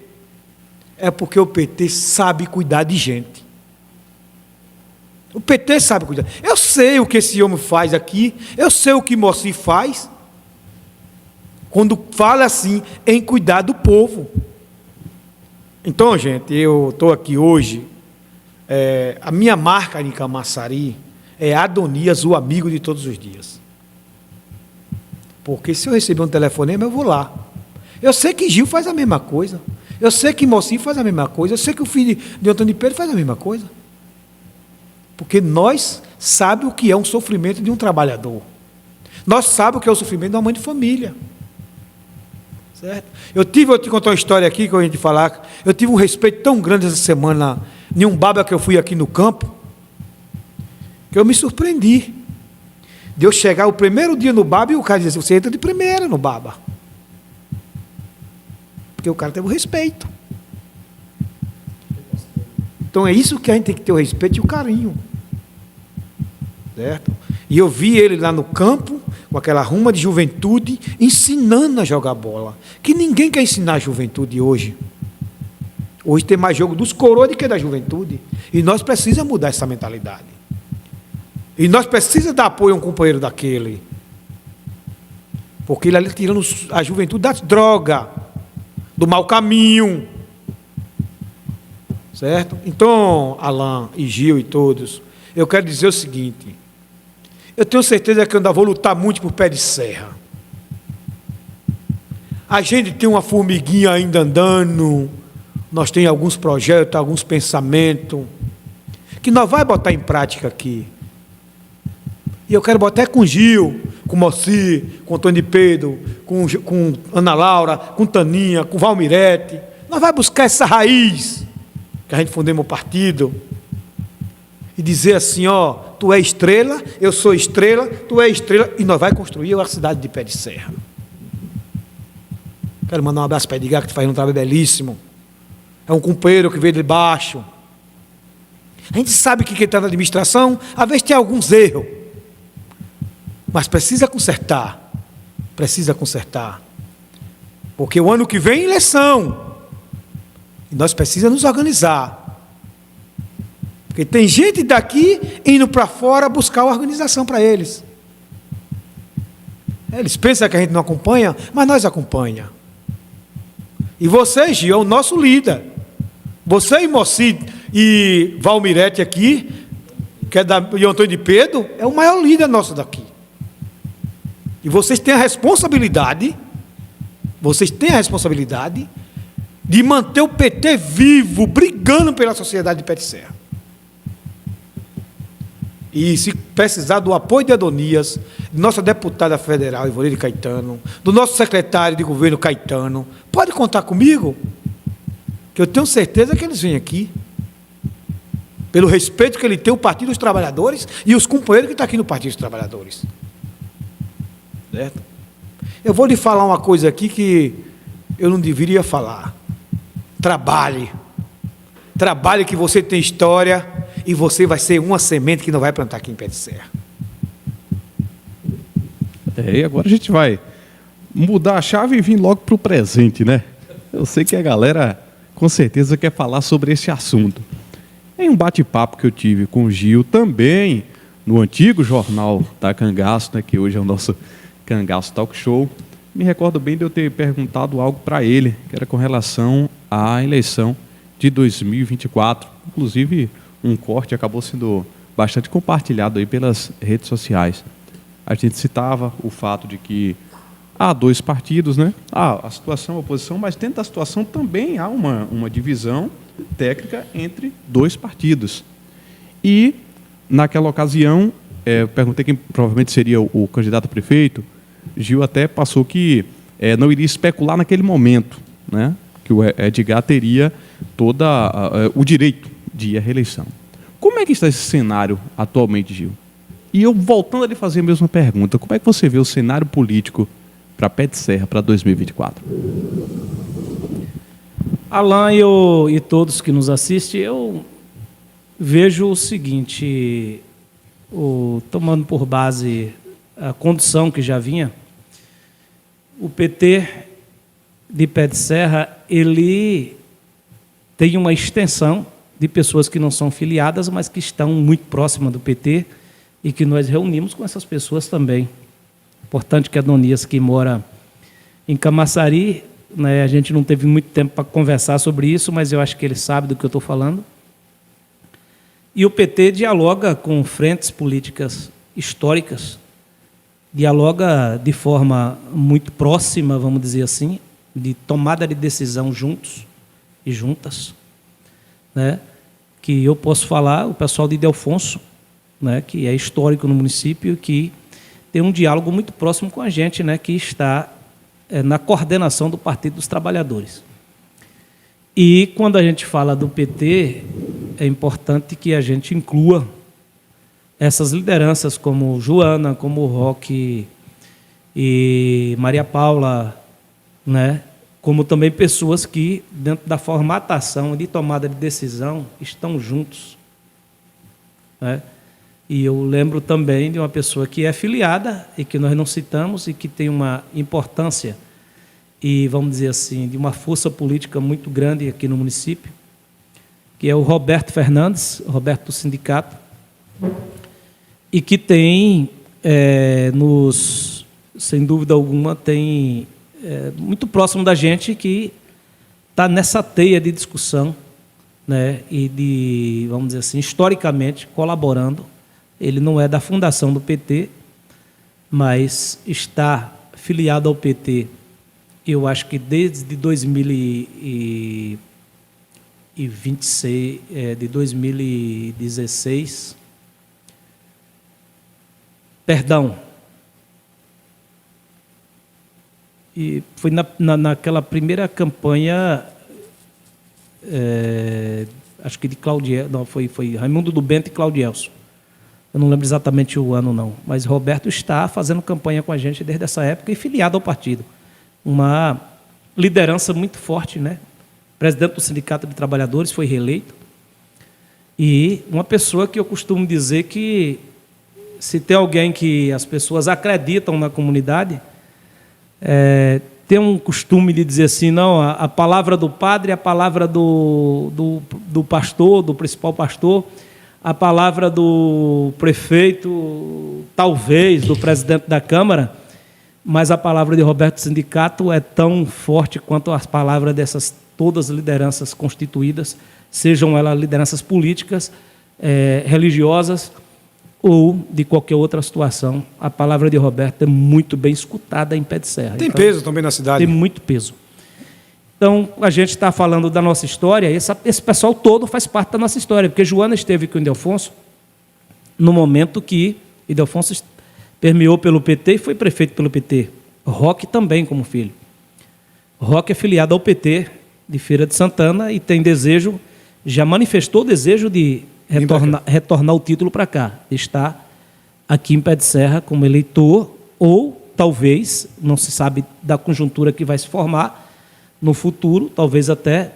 é porque o PT sabe cuidar de gente. O PT sabe cuidar. Eu sei o que esse homem faz aqui, eu sei o que Moacir faz, quando fala assim, em cuidar do povo. Então, gente, eu estou aqui hoje, a minha marca em Camaçari é Adonias, o amigo de todos os dias. Porque se eu receber um telefonema, eu vou lá. Eu sei que Gil faz a mesma coisa. Eu sei que Moacir faz a mesma coisa. Eu sei que o filho de Antônio de Pedro faz a mesma coisa. Porque nós sabemos o que é um sofrimento de um trabalhador. Nós sabemos o que é o sofrimento de uma mãe de família. Certo? Eu te contar uma história aqui, que eu ia te falar. Eu tive um respeito tão grande essa semana, em um baba que eu fui aqui no campo, que eu me surpreendi. De eu chegar o primeiro dia no baba e o cara dizia, você entra de primeira no baba. Porque o cara teve o respeito. Então é isso que a gente tem que ter, o respeito e o carinho. Certo? E eu vi ele lá no campo, com aquela ruma de juventude, ensinando a jogar bola. Que ninguém quer ensinar a juventude hoje. Hoje tem mais jogo dos coroas do que da juventude. E nós precisamos mudar essa mentalidade. E nós precisamos dar apoio a um companheiro daquele. Porque ele ali tirando a juventude das drogas, do mau caminho. Certo? Então, Alain e Gil e todos, eu quero dizer o seguinte. Eu tenho certeza que eu ainda vou lutar muito por Pé de Serra. A gente tem uma formiguinha ainda andando, nós temos alguns projetos, alguns pensamentos, que nós vamos botar em prática aqui. E eu quero botar com Gil, com Moacir, com Antônio de Pedro, com Ana Laura, com Taninha, com Valmirete. Nós vamos buscar essa raiz que a gente fundemos o partido e dizer assim, tu é estrela, eu sou estrela, tu é estrela, e nós vamos construir a cidade de Pé de Serra. Quero mandar um abraço para Edgar, que faz um trabalho belíssimo. É um companheiro que veio de baixo. A gente sabe que quem está na administração, às vezes tem alguns erros. Mas precisa consertar. Precisa consertar. Porque o ano que vem é eleição. E nós precisamos nos organizar. Porque tem gente daqui indo para fora buscar uma organização para eles. Eles pensam que a gente não acompanha, mas nós acompanhamos. E você, Gil, é o nosso líder. Você e Moacir e Valmirete aqui, que é de Antônio de Pedro, é o maior líder nosso daqui. E vocês têm a responsabilidade de manter o PT vivo, brigando pela sociedade de Pé de Serra. E se precisar do apoio de Adonias, de nossa deputada federal, Ivoneide Caetano, do nosso secretário de governo, Caetano, pode contar comigo, que eu tenho certeza que eles vêm aqui, pelo respeito que ele tem o Partido dos Trabalhadores e os companheiros que estão aqui no Partido dos Trabalhadores. Certo? Eu vou lhe falar uma coisa aqui que eu não deveria falar. Trabalhe. Trabalhe, que você tem história e você vai ser uma semente que não vai plantar aqui em Pé de Serra. E agora a gente vai mudar a chave e vir logo para o presente, né? Eu sei que a galera com certeza quer falar sobre esse assunto. Em um bate-papo que eu tive com o Gil, também no antigo jornal da Cangaço, né, que hoje é o nosso Cangaço Talk Show, me recordo bem de eu ter perguntado algo para ele, que era com relação à eleição de 2024. Inclusive, um corte acabou sendo bastante compartilhado aí pelas redes sociais. A gente citava o fato de que há dois partidos, né? Há a situação, a oposição, mas dentro da situação também há uma divisão técnica entre dois partidos. E, naquela ocasião, eu perguntei quem provavelmente seria o candidato a prefeito. Gil até passou que não iria especular naquele momento, né? Que o Edgar teria todo o direito de ir à reeleição. Como é que está esse cenário atualmente, Gil? E eu, voltando a lhe fazer a mesma pergunta, como é que você vê o cenário político para Pé de Serra para 2024? Alan e todos que nos assistem, eu vejo o seguinte, tomando por base a condução que já vinha, o PT de Pé de Serra, ele tem uma extensão de pessoas que não são filiadas, mas que estão muito próximas do PT e que nós reunimos com essas pessoas também. Importante que a Adonias, que mora em Camaçari, né, a gente não teve muito tempo para conversar sobre isso, mas eu acho que ele sabe do que eu estou falando. E o PT dialoga com frentes políticas históricas, dialoga de forma muito próxima, vamos dizer assim, de tomada de decisão juntos e juntas, né? Que eu posso falar, o pessoal de Ildefonso, né, que é histórico no município, que tem um diálogo muito próximo com a gente, né, que está na coordenação do Partido dos Trabalhadores. E quando a gente fala do PT, é importante que a gente inclua essas lideranças como Joana, como Roque e Maria Paula, né, como também pessoas que, dentro da formatação e de tomada de decisão, estão juntos, né? E eu lembro também de uma pessoa que é filiada e que nós não citamos e que tem uma importância e, vamos dizer assim, de uma força política muito grande aqui no município, que é o Roberto Fernandes, Roberto do Sindicato, e que tem, sem dúvida alguma, tem muito próximo da gente, que está nessa teia de discussão, né, e de, vamos dizer assim, historicamente, colaborando. Ele não é da fundação do PT, mas está filiado ao PT, eu acho que desde 2026, de 2016, perdão, e foi naquela primeira campanha, acho que de Claudiel, não, foi Raimundo do Bento e Claudielso. Eu não lembro exatamente o ano, não. Mas Roberto está fazendo campanha com a gente desde essa época e filiado ao partido. Uma liderança muito forte, né? Presidente do Sindicato de Trabalhadores, foi reeleito. E uma pessoa que eu costumo dizer que, se tem alguém que as pessoas acreditam na comunidade, tem um costume de dizer assim, não, a palavra do padre, a palavra do pastor, do principal pastor, a palavra do prefeito, talvez, do presidente da Câmara, mas a palavra de Roberto Sindicato é tão forte quanto as palavras dessas todas as lideranças constituídas, sejam elas lideranças políticas, religiosas ou de qualquer outra situação. A palavra de Roberto é muito bem escutada em Pé de Serra. Tem peso também na cidade. Tem muito peso. Então, a gente está falando da nossa história, esse pessoal todo faz parte da nossa história, porque Joana esteve com o Ildefonso no momento que Ildefonso permeou pelo PT e foi prefeito pelo PT. Roque também como filho. Roque é filiado ao PT de Feira de Santana e tem desejo, já manifestou o desejo de retornar o título para cá, de estar aqui em Pé de Serra como eleitor, ou talvez, não se sabe da conjuntura que vai se formar no futuro, talvez até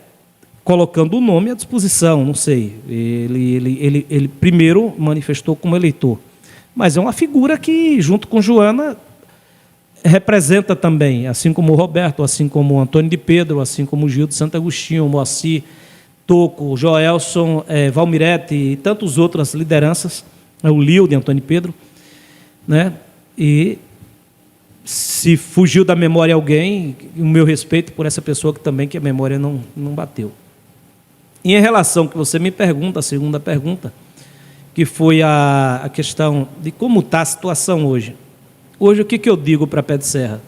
colocando o nome à disposição, não sei. Ele primeiro manifestou como eleitor. Mas é uma figura que, junto com Joana, representa também, assim como o Roberto, assim como o Antônio de Pedro, assim como o Gil de Santo Agostinho, Moacir, Toco, Joelson, Valmirete e tantas outras lideranças, o Lio de Antônio de Pedro, né? E se fugiu da memória alguém, o meu respeito por essa pessoa que também que a memória não bateu. E em relação ao que você me pergunta, a segunda pergunta, que foi a questão de como está a situação hoje. Hoje, o que eu digo para Pé de Serra?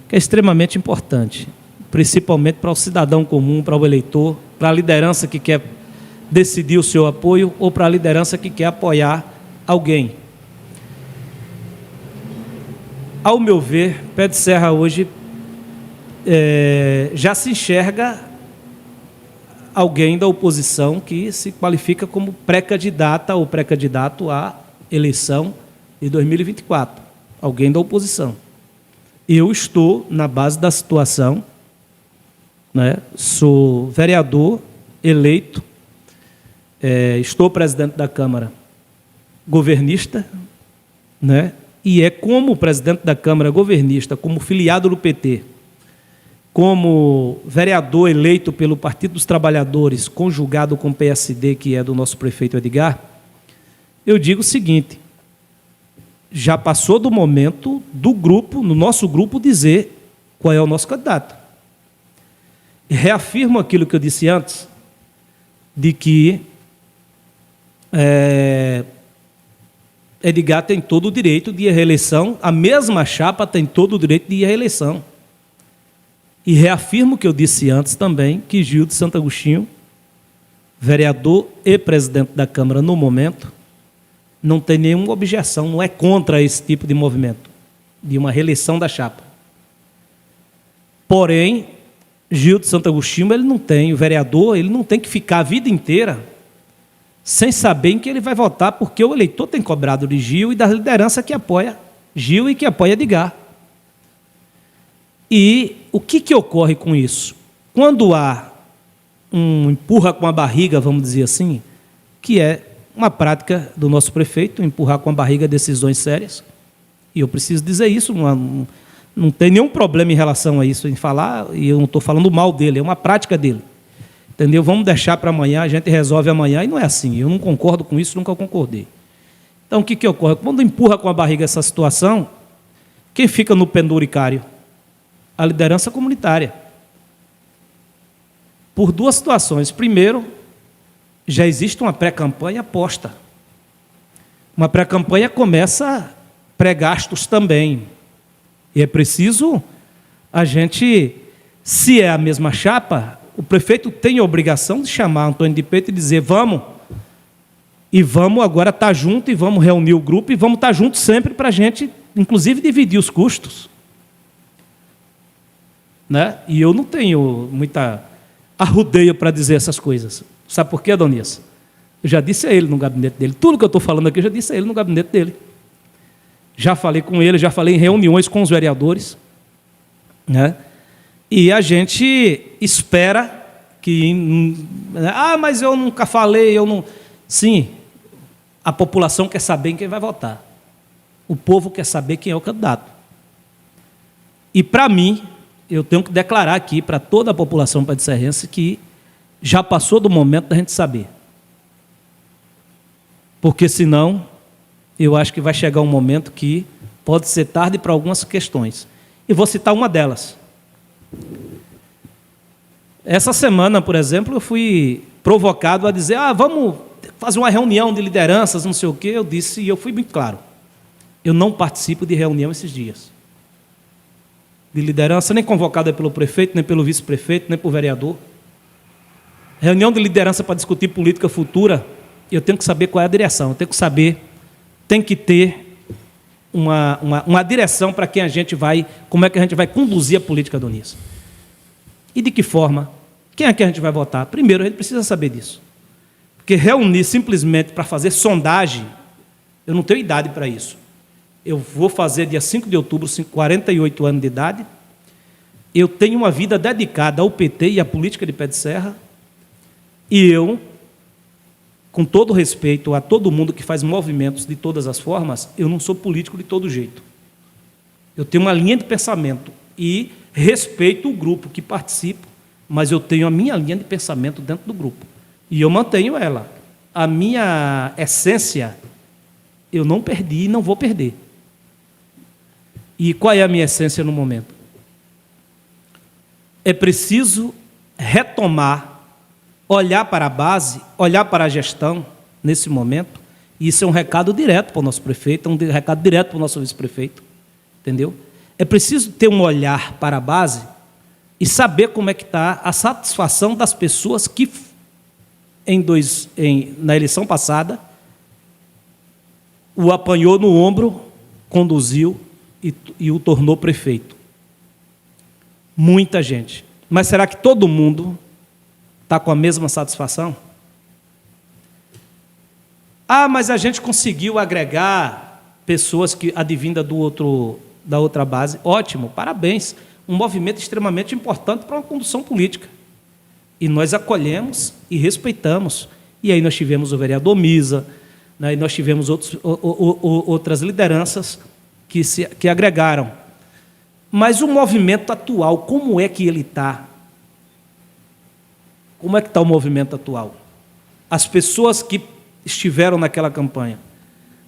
Que é extremamente importante, principalmente para o cidadão comum, para o eleitor, para a liderança que quer decidir o seu apoio ou para a liderança que quer apoiar alguém. Ao meu ver, Pé de Serra hoje já se enxerga alguém da oposição que se qualifica como pré-candidata ou pré-candidato à eleição de 2024. Alguém da oposição. Eu estou na base da situação, né? Sou vereador eleito, estou presidente da Câmara governista, né? E é como presidente da Câmara governista, como filiado do PT, como vereador eleito pelo Partido dos Trabalhadores, conjugado com o PSD, que é do nosso prefeito Edgar, eu digo o seguinte: já passou do momento do grupo, no nosso grupo, dizer qual é o nosso candidato. E reafirmo aquilo que eu disse antes, de que Edgar tem todo o direito de ir à reeleição, a mesma chapa tem todo o direito de ir à reeleição. E reafirmo o que eu disse antes também, que Gil de Santo Agostinho, vereador e presidente da Câmara no momento, não tem nenhuma objeção, não é contra esse tipo de movimento, de uma reeleição da chapa. Porém, Gil de Santo Agostinho, ele não tem, o vereador, ele não tem que ficar a vida inteira sem saber em que ele vai votar, porque o eleitor tem cobrado de Gil e da liderança que apoia Gil e que apoia Edgar. E o que ocorre com isso? Quando há um empurra com a barriga, vamos dizer assim, que é uma prática do nosso prefeito, empurrar com a barriga decisões sérias, e eu preciso dizer isso, não tem nenhum problema em relação a isso, em falar, e eu não estou falando mal dele, é uma prática dele. Entendeu? Vamos deixar para amanhã, a gente resolve amanhã, e não é assim, eu não concordo com isso, nunca concordei. Então, o que ocorre? Quando empurra com a barriga essa situação, quem fica no penduricário? A liderança comunitária. Por duas situações. Primeiro, já existe uma pré-campanha posta. Uma pré-campanha começa pré-gastos também. E é preciso a gente, se é a mesma chapa, o prefeito tem a obrigação de chamar Antônio de Pedro e dizer: vamos, e vamos agora estar junto, e vamos reunir o grupo, e vamos estar juntos sempre para a gente, inclusive, dividir os custos. Né? E eu não tenho muita arrudeio para dizer essas coisas. Sabe por quê, Adonias? Eu já disse a ele no gabinete dele. Tudo que eu estou falando aqui, eu já disse a ele no gabinete dele. Já falei com ele, já falei em reuniões com os vereadores. Né? E a gente espera que... mas eu nunca falei, eu não... Sim, a população quer saber em quem vai votar. O povo quer saber quem é o candidato. E, para mim, eu tenho que declarar aqui para toda a população padecerrense que já passou do momento da gente saber. Porque, senão, eu acho que vai chegar um momento que pode ser tarde para algumas questões. E vou citar uma delas. Essa semana, por exemplo, eu fui provocado a dizer: vamos fazer uma reunião de lideranças, não sei o quê. Eu disse, e eu fui muito claro: eu não participo de reunião esses dias. de liderança, nem convocada pelo prefeito, nem pelo vice-prefeito, nem pelo vereador. Reunião de liderança para discutir política futura, eu tenho que saber qual é a direção, eu tenho que saber, tem que ter uma direção para quem a gente vai, como é que a gente vai conduzir a política do Unias. E de que forma? Quem é que a gente vai votar? Primeiro, a gente precisa saber disso. Porque reunir simplesmente para fazer sondagem, eu não tenho idade para isso. Eu vou fazer dia 5 de outubro, 48 anos de idade. Eu tenho uma vida dedicada ao PT e à política de Pé de Serra. E eu, com todo respeito a todo mundo que faz movimentos de todas as formas, eu não sou político de todo jeito. Eu tenho uma linha de pensamento e respeito o grupo que participa, mas eu tenho a minha linha de pensamento dentro do grupo. E eu mantenho ela. A minha essência, eu não perdi e não vou perder. E qual é a minha essência no momento? É preciso retomar, olhar para a base, olhar para a gestão, nesse momento, e isso é um recado direto para o nosso prefeito, é um recado direto para o nosso vice-prefeito, entendeu? É preciso ter um olhar para a base e saber como é que está a satisfação das pessoas que, na eleição passada, o apanhou no ombro, conduziu e o tornou prefeito. Muita gente. Mas será que todo mundo está com a mesma satisfação? Ah, mas a gente conseguiu agregar pessoas que advinda da outra base. Ótimo, parabéns. Um movimento extremamente importante para uma condução política. E nós acolhemos e respeitamos. E aí nós tivemos o vereador Misa, né, e nós tivemos outras lideranças que agregaram. Mas o movimento atual, como é que ele está? Como é que está o movimento atual? As pessoas que estiveram naquela campanha.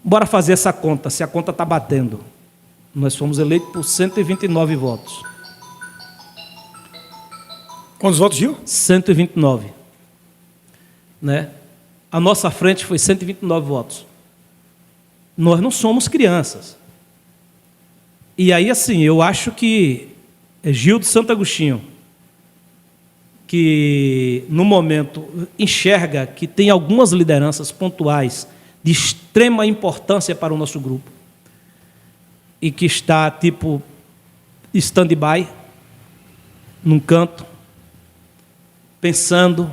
Bora fazer essa conta, se a conta está batendo. Nós fomos eleitos por 129 votos. Quantos votos, Gil? 129. Né? A nossa frente foi 129 votos. Nós não somos crianças. E aí, assim, eu acho que Gil de Santo Agostinho, que no momento enxerga que tem algumas lideranças pontuais de extrema importância para o nosso grupo e que está, tipo, stand-by, num canto, pensando,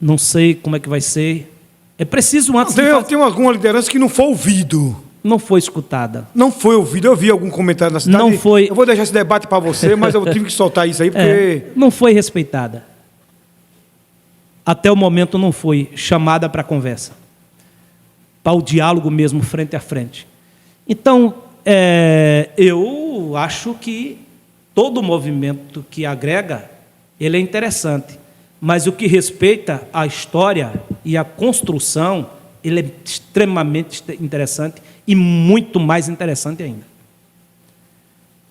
não sei como é que vai ser. É preciso antes Tem alguma liderança que não foi ouvido. Não foi escutada. Não foi ouvido. Eu vi algum comentário na cidade. Não foi. Eu vou deixar esse debate para você, mas eu tive que soltar isso aí, porque... Não foi respeitada. Até o momento não foi chamada para a conversa, para o diálogo mesmo, frente a frente. Então, eu acho que todo movimento que agrega, ele é interessante, mas o que respeita a história e a construção, ele é extremamente interessante e muito mais interessante ainda.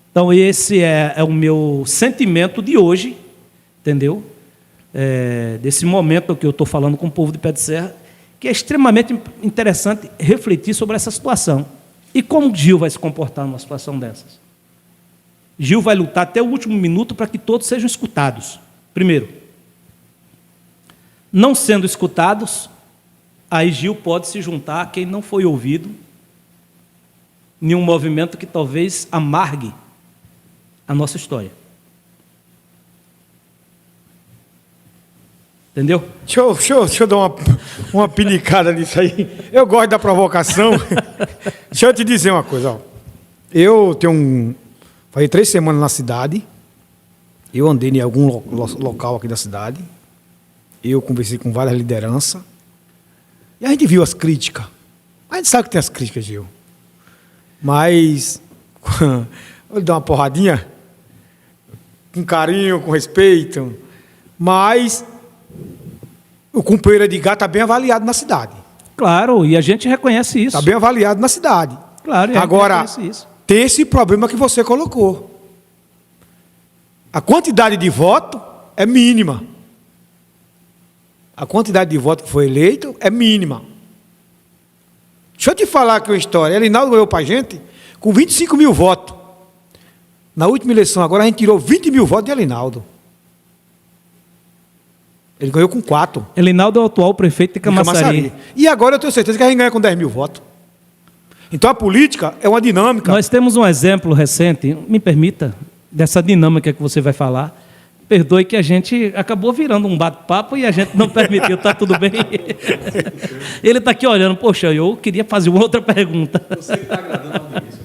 Então, esse é o meu sentimento de hoje, entendeu? Desse momento que eu estou falando com o povo de Pé de Serra, que é extremamente interessante refletir sobre essa situação. E como Gil vai se comportar numa situação dessas? Gil vai lutar até o último minuto para que todos sejam escutados. Primeiro, não sendo escutados, aí Gil pode se juntar a quem não foi ouvido em um movimento que talvez amargue a nossa história. Entendeu? Deixa eu dar uma pinicada nisso aí. Eu gosto da provocação. Deixa eu te dizer uma coisa. Ó. Eu tenho faz 3 semanas na cidade. Eu andei em algum local aqui da cidade. Eu conversei com várias lideranças. E a gente viu as críticas. A gente sabe que tem as críticas, Gil. Mas, vou lhe dar uma porradinha. Com carinho, com respeito. Mas o companheiro Edgar está bem avaliado na cidade. Claro, e a gente reconhece isso. Está bem avaliado na cidade. Claro, e a gente reconhece isso. Tem esse problema que você colocou. A quantidade de voto é mínima. A quantidade de voto que foi eleito é mínima. Deixa eu te falar aqui uma história. Elinaldo ganhou para a gente com 25 mil votos. Na última eleição agora a gente tirou 20 mil votos de Elinaldo. Ele ganhou com 4. Elinaldo é o atual prefeito de Camaçari. E agora eu tenho certeza que a gente ganha com 10 mil votos. Então a política é uma dinâmica. Nós temos um exemplo recente, me permita, dessa dinâmica que você vai falar. Perdoe que a gente acabou virando um bate-papo e a gente não permitiu, está tudo bem? Ele está aqui olhando, poxa, eu queria fazer uma outra pergunta. Você que está agradando ao início.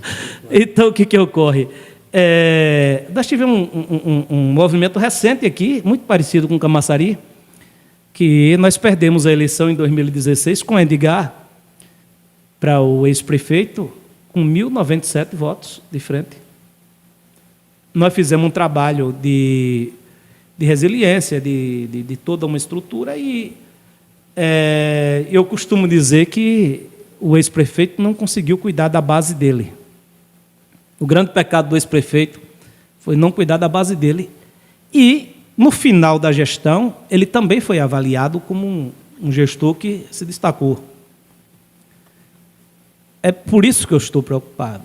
Então, o que ocorre? Nós tivemos um movimento recente aqui, muito parecido com Camaçari, que nós perdemos a eleição em 2016 com Edgar para o ex-prefeito com 1.097 votos de frente. Nós fizemos um trabalho de resiliência, de toda uma estrutura e eu costumo dizer que o ex-prefeito não conseguiu cuidar da base dele. O grande pecado do ex-prefeito foi não cuidar da base dele. E, no final da gestão, ele também foi avaliado como um gestor que se destacou. É por isso que eu estou preocupado.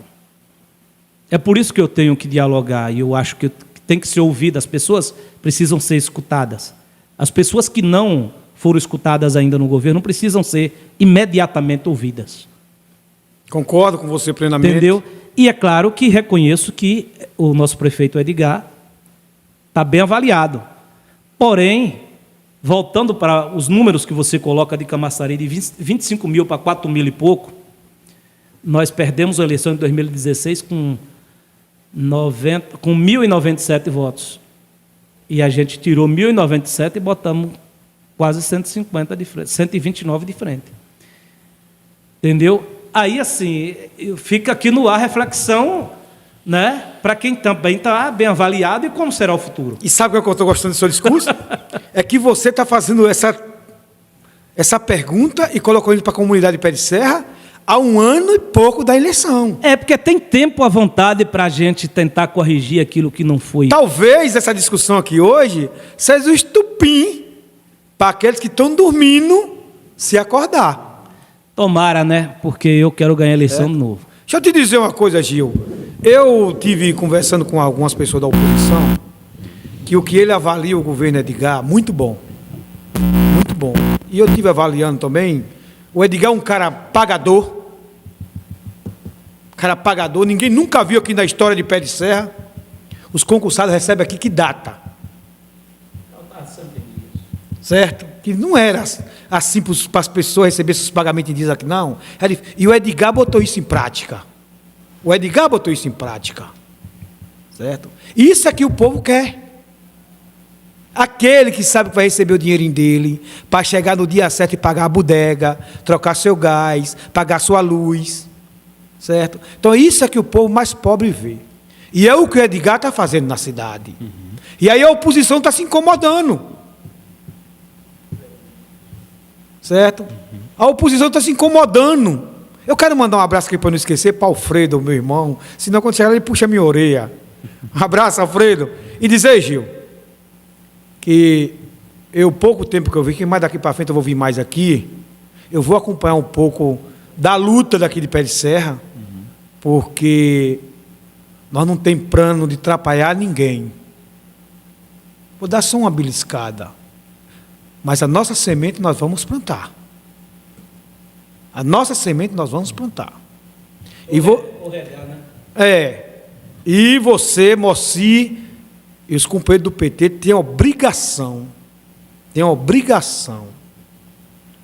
É por isso que eu tenho que dialogar e eu acho que tem que ser ouvido. As pessoas precisam ser escutadas. As pessoas que não foram escutadas ainda no governo precisam ser imediatamente ouvidas. Concordo com você plenamente. Entendeu? E é claro que reconheço que o nosso prefeito Edgar está bem avaliado. Porém, voltando para os números que você coloca de Camaçari, de 25 mil para 4 mil e pouco, nós perdemos a eleição em 2016 com 1.097 votos. E a gente tirou 1.097 e botamos quase 150 de frente, 129 de frente. Entendeu? Aí, assim, fica aqui no ar a reflexão, né, para quem também está bem avaliado e como será o futuro. E sabe o que eu estou gostando do seu discurso? É que você está fazendo essa pergunta e colocou ele para a comunidade de Pé de Serra há 1 ano e pouco da eleição. É, porque tem tempo à vontade para a gente tentar corrigir aquilo que não foi. Talvez essa discussão aqui hoje seja o estupim para aqueles que estão dormindo se acordar. Tomara, né? Porque eu quero ganhar a eleição de novo. Deixa eu te dizer uma coisa, Gil. Eu tive conversando com algumas pessoas da oposição que o que ele avalia o governo Edgar, muito bom. Muito bom. E eu estive avaliando também, o Edgar é um cara pagador. Cara pagador, ninguém nunca viu aqui na história de Pé de Serra. Os concursados recebem aqui que data. Certo? Que não era assim para as pessoas receberem esses pagamentos em dias aqui, não. E o Edgar botou isso em prática. O Edgar botou isso em prática. Certo? Isso é que o povo quer. Aquele que sabe que vai receber o dinheirinho dele, para chegar no dia certo e pagar a bodega, trocar seu gás, pagar sua luz. Certo? Então isso é que o povo mais pobre vê. E é o que o Edgar está fazendo na cidade. E aí a oposição está se incomodando. Certo? A oposição está se incomodando. Eu quero mandar um abraço aqui para não esquecer para Alfredo, meu irmão. Senão quando chegar ele puxa minha orelha. Um abraço, Alfredo. E dizer, Gil, que eu, pouco tempo que eu vi, que mais daqui para frente eu vou vir mais aqui, eu vou acompanhar um pouco da luta daqui de Pé de Serra, porque nós não temos plano de atrapalhar ninguém. Vou dar só uma beliscada. Mas a nossa semente nós vamos plantar. A nossa semente nós vamos plantar. E E você, Moci, e os companheiros do PT têm a obrigação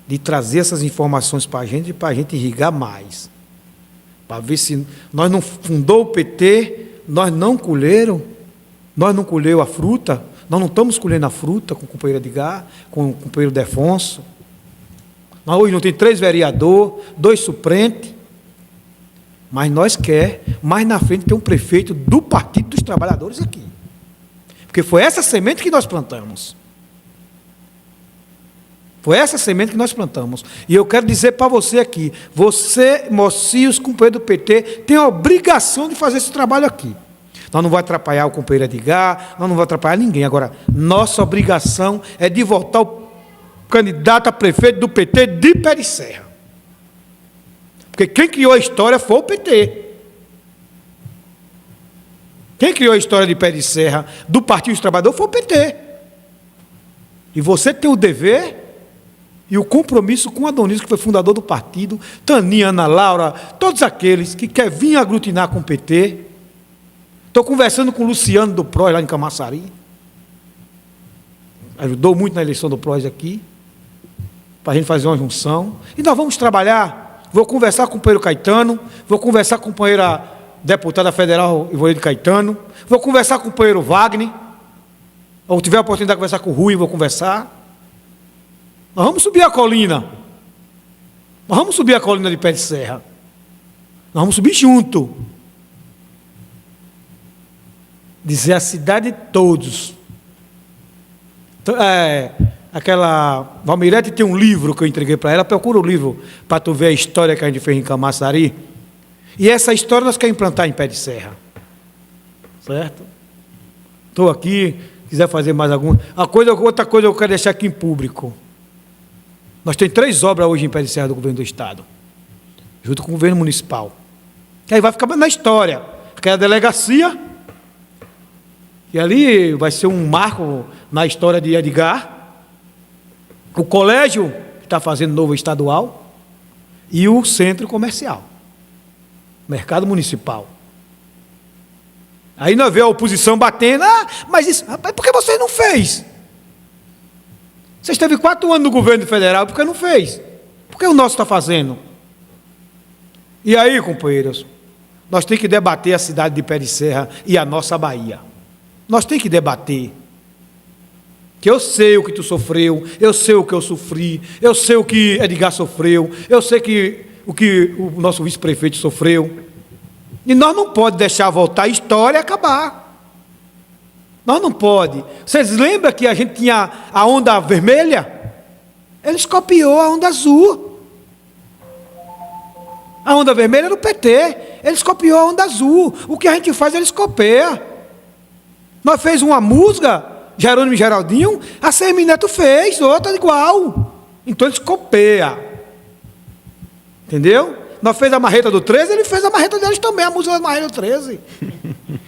de trazer essas informações para a gente irrigar mais. Para ver se nós não fundou o PT, nós não colheu a fruta. Nós não estamos colhendo a fruta com o companheiro Edgar, com o companheiro Defonso. Nós hoje não tem 3 vereadores, 2 suplentes. Mas nós mais na frente, ter um prefeito do Partido dos Trabalhadores aqui. Porque foi essa semente que nós plantamos. Foi essa semente que nós plantamos. E eu quero dizer para você aqui, você, Moci e os companheiros do PT, têm a obrigação de fazer esse trabalho aqui. Nós não vamos atrapalhar o companheiro Edgar, nós não vamos atrapalhar ninguém. Agora, nossa obrigação é de votar o candidato a prefeito do PT de Pé de Serra. Porque quem criou a história foi o PT. Quem criou a história de Pé de Serra do Partido dos Trabalhadores foi o PT. E você tem o dever e o compromisso com o Adonis, que foi fundador do partido, Taninha, Ana Laura, todos aqueles que querem vir aglutinar com o PT. Estou conversando com o Luciano do PROS, lá em Camaçari. Ajudou muito na eleição do PROS aqui, para a gente fazer uma junção. E nós vamos trabalhar. Vou conversar com o companheiro Caetano, vou conversar com a companheira deputada federal Ivoreide Caetano, vou conversar com o companheiro Wagner, ou tiver a oportunidade de conversar com o Rui, vou conversar. Nós vamos subir a colina. Nós vamos subir a colina de Pé de Serra. Nós vamos subir junto. Dizer a cidade de todos. Aquela Valmirete tem um livro que eu entreguei para ela. Procura o livro para tu ver a história que a gente fez em Camaçari. E essa história nós queremos implantar em Pé de Serra. Certo? Estou aqui, quiser fazer mais alguma. Outra coisa eu quero deixar aqui em público. Nós temos 3 obras hoje em Pé de Serra do governo do Estado, junto com o governo municipal. E aí vai ficar na história. Aquela delegacia, e ali vai ser um marco na história de Edgar. O colégio, que está fazendo novo estadual, e o centro comercial, mercado municipal. Aí nós vemos a oposição batendo, mas isso, rapaz, por que você não fez? Você esteve 4 anos no governo federal, por que não fez? Por que o nosso está fazendo? E aí, companheiros, nós temos que debater a cidade de Pé de Serra e a nossa Bahia. Nós temos que debater. Que eu sei o que tu sofreu, eu sei o que eu sofri, eu sei o que Edgar sofreu, eu sei o que o nosso vice-prefeito sofreu. E nós não podemos deixar voltar a história e acabar. Nós não podemos. Vocês lembram que a gente tinha a onda vermelha? Eles copiou a onda azul. A onda vermelha era o PT. Eles copiou a onda azul. O que a gente faz, eles copiam. Nós fez uma música, Jerônimo e Geraldinho, a Semineto fez, outra igual. Então eles copiam. Entendeu? Nós fez a marreta do 13, ele fez a marreta deles também, a música da marreta do 13.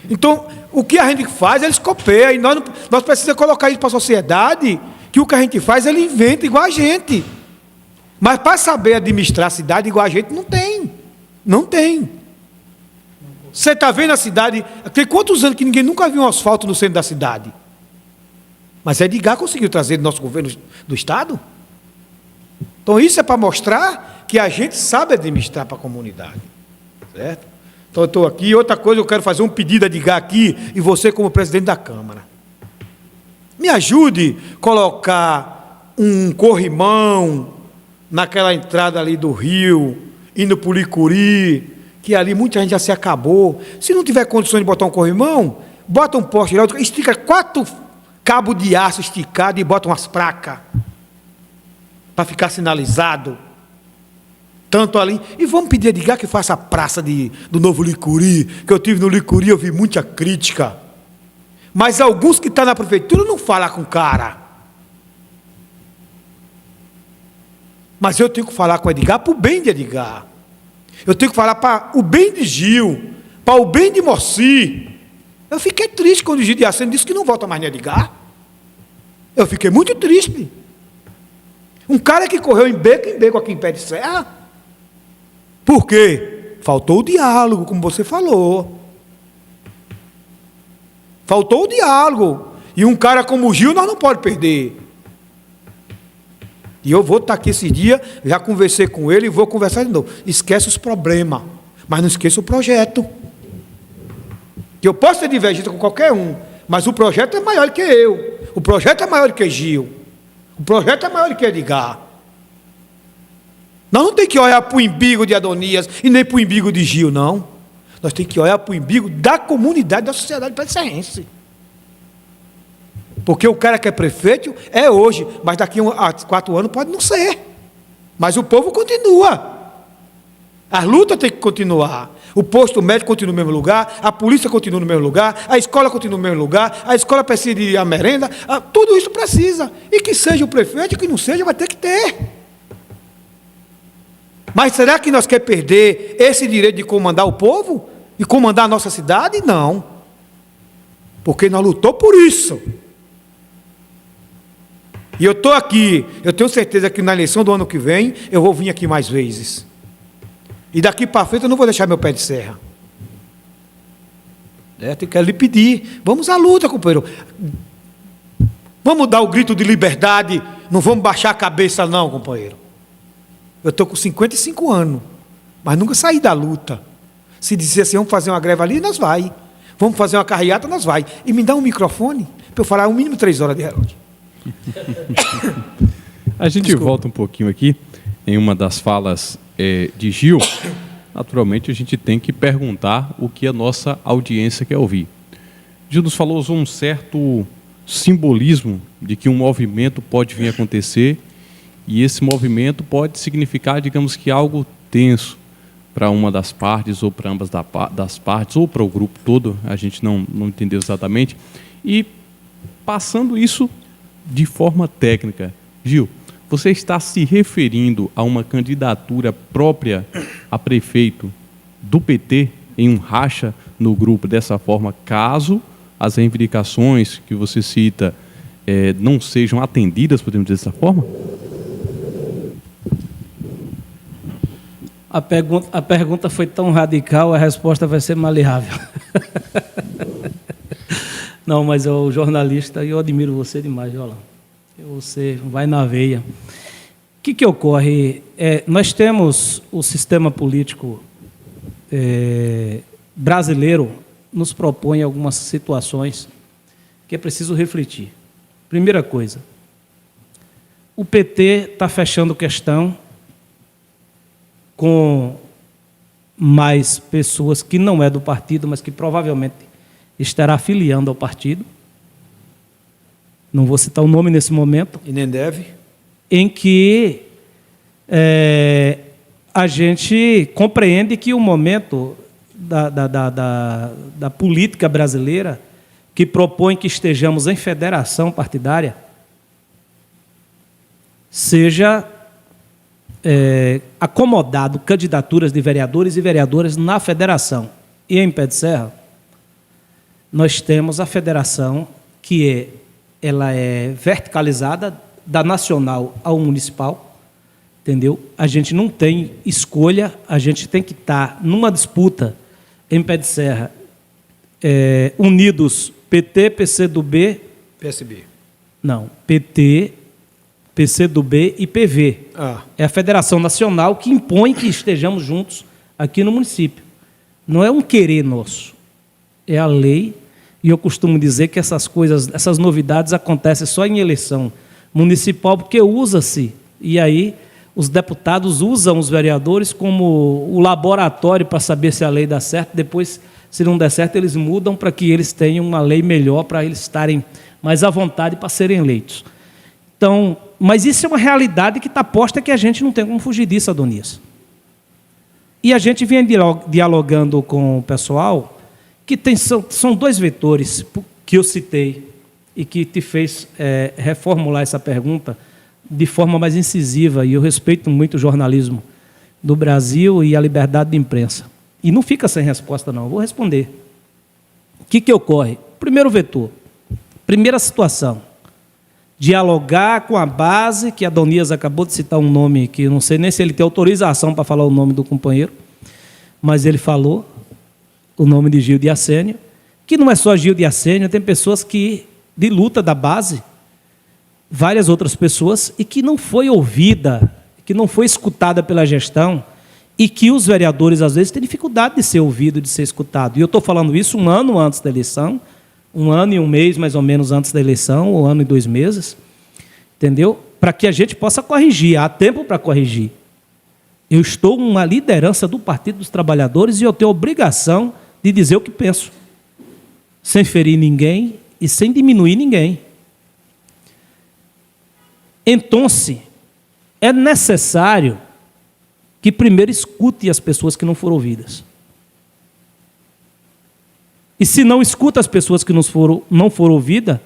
Então, o que a gente faz, eles copiam. E nós precisamos colocar isso para a sociedade, que o que a gente faz, ele inventa igual a gente. Mas para saber administrar a cidade igual a gente, não tem. Não tem. Você está vendo a cidade, tem quantos anos que ninguém nunca viu um asfalto no centro da cidade? Mas Edgar conseguiu trazer do nosso governo do Estado. Então isso é para mostrar que a gente sabe administrar para a comunidade. Certo? Então eu estou aqui. Outra coisa, eu quero fazer um pedido a Edgar aqui, e você como presidente da Câmara. Me ajude a colocar um corrimão naquela entrada ali do rio, indo para o Licuri, que ali muita gente já se acabou. Se não tiver condições de botar um corrimão, bota um poste lá, estica 4 cabos de aço esticado e bota umas placas para ficar sinalizado. Tanto ali. E vamos pedir a Edgar que faça a praça do Novo Licuri, que eu tive no Licuri, eu vi muita crítica. Mas alguns que estão na prefeitura não falam com o cara. Mas eu tenho que falar com o Edgar para o bem de Edgar. Eu tenho que falar para o bem de Gil, para o bem de Moci. Eu fiquei triste quando o Gil de Aceno disse que não volta mais em Edgar. Eu fiquei muito triste. Um cara que correu em beco aqui em Pé de Serra. Por quê? Faltou o diálogo, como você falou. Faltou o diálogo. E um cara como o Gil nós não podemos perder. E eu vou estar aqui esse dia, já conversei com ele e vou conversar de novo. Esquece os problemas, mas não esqueça o projeto. Que eu posso ter divergência com qualquer um, mas o projeto é maior que eu. O projeto é maior que Gil. O projeto é maior que Edgar. Nós não temos que olhar para o umbigo de Adonias e nem para o umbigo de Gil, não. Nós temos que olhar para o umbigo da comunidade, da sociedade pé-de-serrense. Porque o cara que é prefeito é hoje, mas daqui a 4 anos pode não ser. Mas o povo continua. A luta tem que continuar. O posto médico continua no mesmo lugar, a polícia continua no mesmo lugar, a escola continua no mesmo lugar, a escola precisa de a merenda, tudo isso precisa. E que seja o prefeito, que não seja, vai ter que ter. Mas será que nós queremos perder esse direito de comandar o povo? E comandar a nossa cidade? Não. porque nós lutou por isso. E eu estou aqui, eu tenho certeza que na eleição do ano que vem, eu vou vir aqui mais vezes. E daqui para frente eu não vou deixar meu pé de serra. Eu quero lhe pedir, vamos à luta, companheiro. Vamos dar o grito de liberdade, não vamos baixar a cabeça não, companheiro. Eu estou com 55 anos, mas nunca saí da luta. Se disser assim, vamos fazer uma greve ali, nós vai. Vamos fazer uma carreata, nós vai. E me dá um microfone para eu falar o mínimo 3 horas de relógio. A gente volta um pouquinho aqui em uma das falas de Gil. Naturalmente, a gente tem que perguntar o que a nossa audiência quer ouvir. Gil nos falou um certo simbolismo de que um movimento pode vir a acontecer e esse movimento pode significar, digamos que, algo tenso para uma das partes ou para ambas das partes ou para o grupo todo, a gente não entendeu exatamente. E passando isso de forma técnica, Gil, você está se referindo a uma candidatura própria a prefeito do PT em um racha no grupo dessa forma, caso as reivindicações que você cita não sejam atendidas, podemos dizer dessa forma? A pergunta foi tão radical, a resposta vai ser maleável. Não, mas o jornalista, eu admiro você demais, Jolão. Você vai na veia. O que ocorre? Nós temos o sistema político brasileiro nos propõe algumas situações que é preciso refletir. Primeira coisa, o PT está fechando questão com mais pessoas que não é do partido, mas que provavelmente estará afiliando ao partido. Não vou citar o nome nesse momento. E nem deve. Em que a gente compreende que o momento da política brasileira, que propõe que estejamos em federação partidária, seja acomodado candidaturas de vereadores e vereadoras na federação. E em Pé de Serra, nós temos a federação que ela é verticalizada, da nacional ao municipal, entendeu? A gente não tem escolha, a gente tem que estar numa disputa em Pé de Serra, unidos PT, PCdoB... PSB. Não, PT, PCdoB e PV. É a Federação Nacional que impõe que estejamos juntos aqui no município. Não é um querer nosso, é a lei. E eu costumo dizer que essas coisas, essas novidades acontecem só em eleição municipal, porque usa-se, e aí os deputados usam os vereadores como o laboratório para saber se a lei dá certo. Depois, se não der certo, eles mudam para que eles tenham uma lei melhor, para eles estarem mais à vontade para serem eleitos. Então, mas isso é uma realidade que está posta, que a gente não tem como fugir disso, Adonias. E a gente vem dialogando com o pessoal, que são dois vetores que eu citei e que te fez reformular essa pergunta de forma mais incisiva, e eu respeito muito o jornalismo do Brasil e a liberdade de imprensa. E não fica sem resposta, não. Eu vou responder. O que ocorre? Primeiro vetor, primeira situação, dialogar com a base, que a Adonias acabou de citar um nome que eu não sei nem se ele tem autorização para falar o nome do companheiro, mas ele falou o nome de Gil de Assênio, que não é só Gil de Assênio, tem pessoas de luta da base, várias outras pessoas, e que não foi ouvida, que não foi escutada pela gestão, e que os vereadores, às vezes, têm dificuldade de ser ouvido, de ser escutado. E eu estou falando isso um ano antes da eleição, 1 ano e 1 mês, mais ou menos, antes da eleição, ou 1 ano e 2 meses, entendeu? Para que a gente possa corrigir, há tempo para corrigir. Eu estou numa liderança do Partido dos Trabalhadores e eu tenho a obrigação de dizer o que penso, sem ferir ninguém e sem diminuir ninguém. Então, é necessário que primeiro escute as pessoas que não foram ouvidas. E se não escuta as pessoas que não foram ouvidas,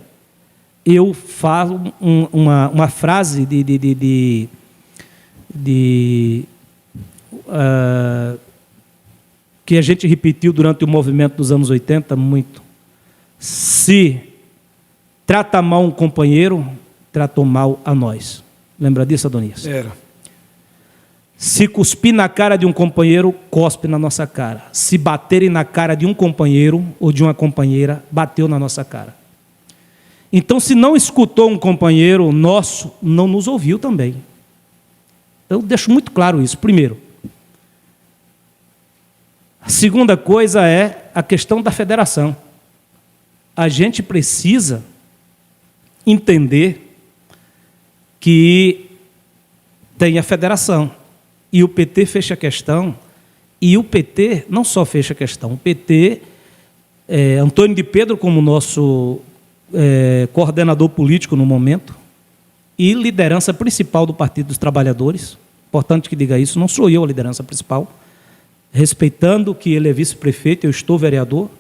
eu falo uma frase que a gente repetiu durante o movimento dos anos 80 muito. Se trata mal um companheiro, tratou mal a nós. Lembra disso, Adonias? Era. Se cuspir na cara de um companheiro, cospe na nossa cara. Se baterem na cara de um companheiro ou de uma companheira, bateu na nossa cara. Então, se não escutou um companheiro nosso, não nos ouviu também. Eu deixo muito claro isso, primeiro. A segunda coisa é a questão da federação. A gente precisa entender que tem a federação. E o PT fecha a questão. E o PT não só fecha a questão. O PT, Antônio de Pedro como nosso coordenador político no momento, e liderança principal do Partido dos Trabalhadores. Importante que diga isso, não sou eu a liderança principal. Respeitando que ele é vice-prefeito, eu estou vereador.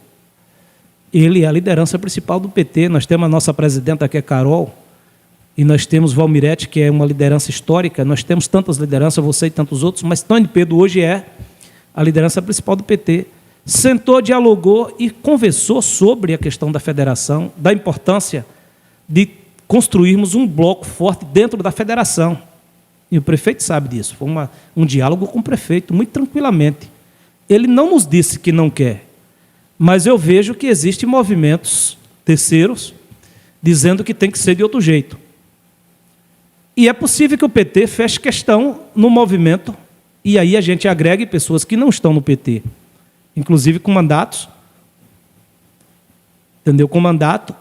Ele é a liderança principal do PT. Nós temos a nossa presidenta, que é Carol, e nós temos Valmirete, que é uma liderança histórica. Nós temos tantas lideranças, você e tantos outros, mas Antônio de Pedro hoje é a liderança principal do PT. Sentou, dialogou e conversou sobre a questão da federação, da importância de construirmos um bloco forte dentro da federação. E o prefeito sabe disso. Foi um diálogo com o prefeito, muito tranquilamente. Ele não nos disse que não quer, mas eu vejo que existem movimentos terceiros dizendo que tem que ser de outro jeito. E é possível que o PT feche questão no movimento, e aí a gente agregue pessoas que não estão no PT, inclusive com mandatos. Entendeu? Com mandato.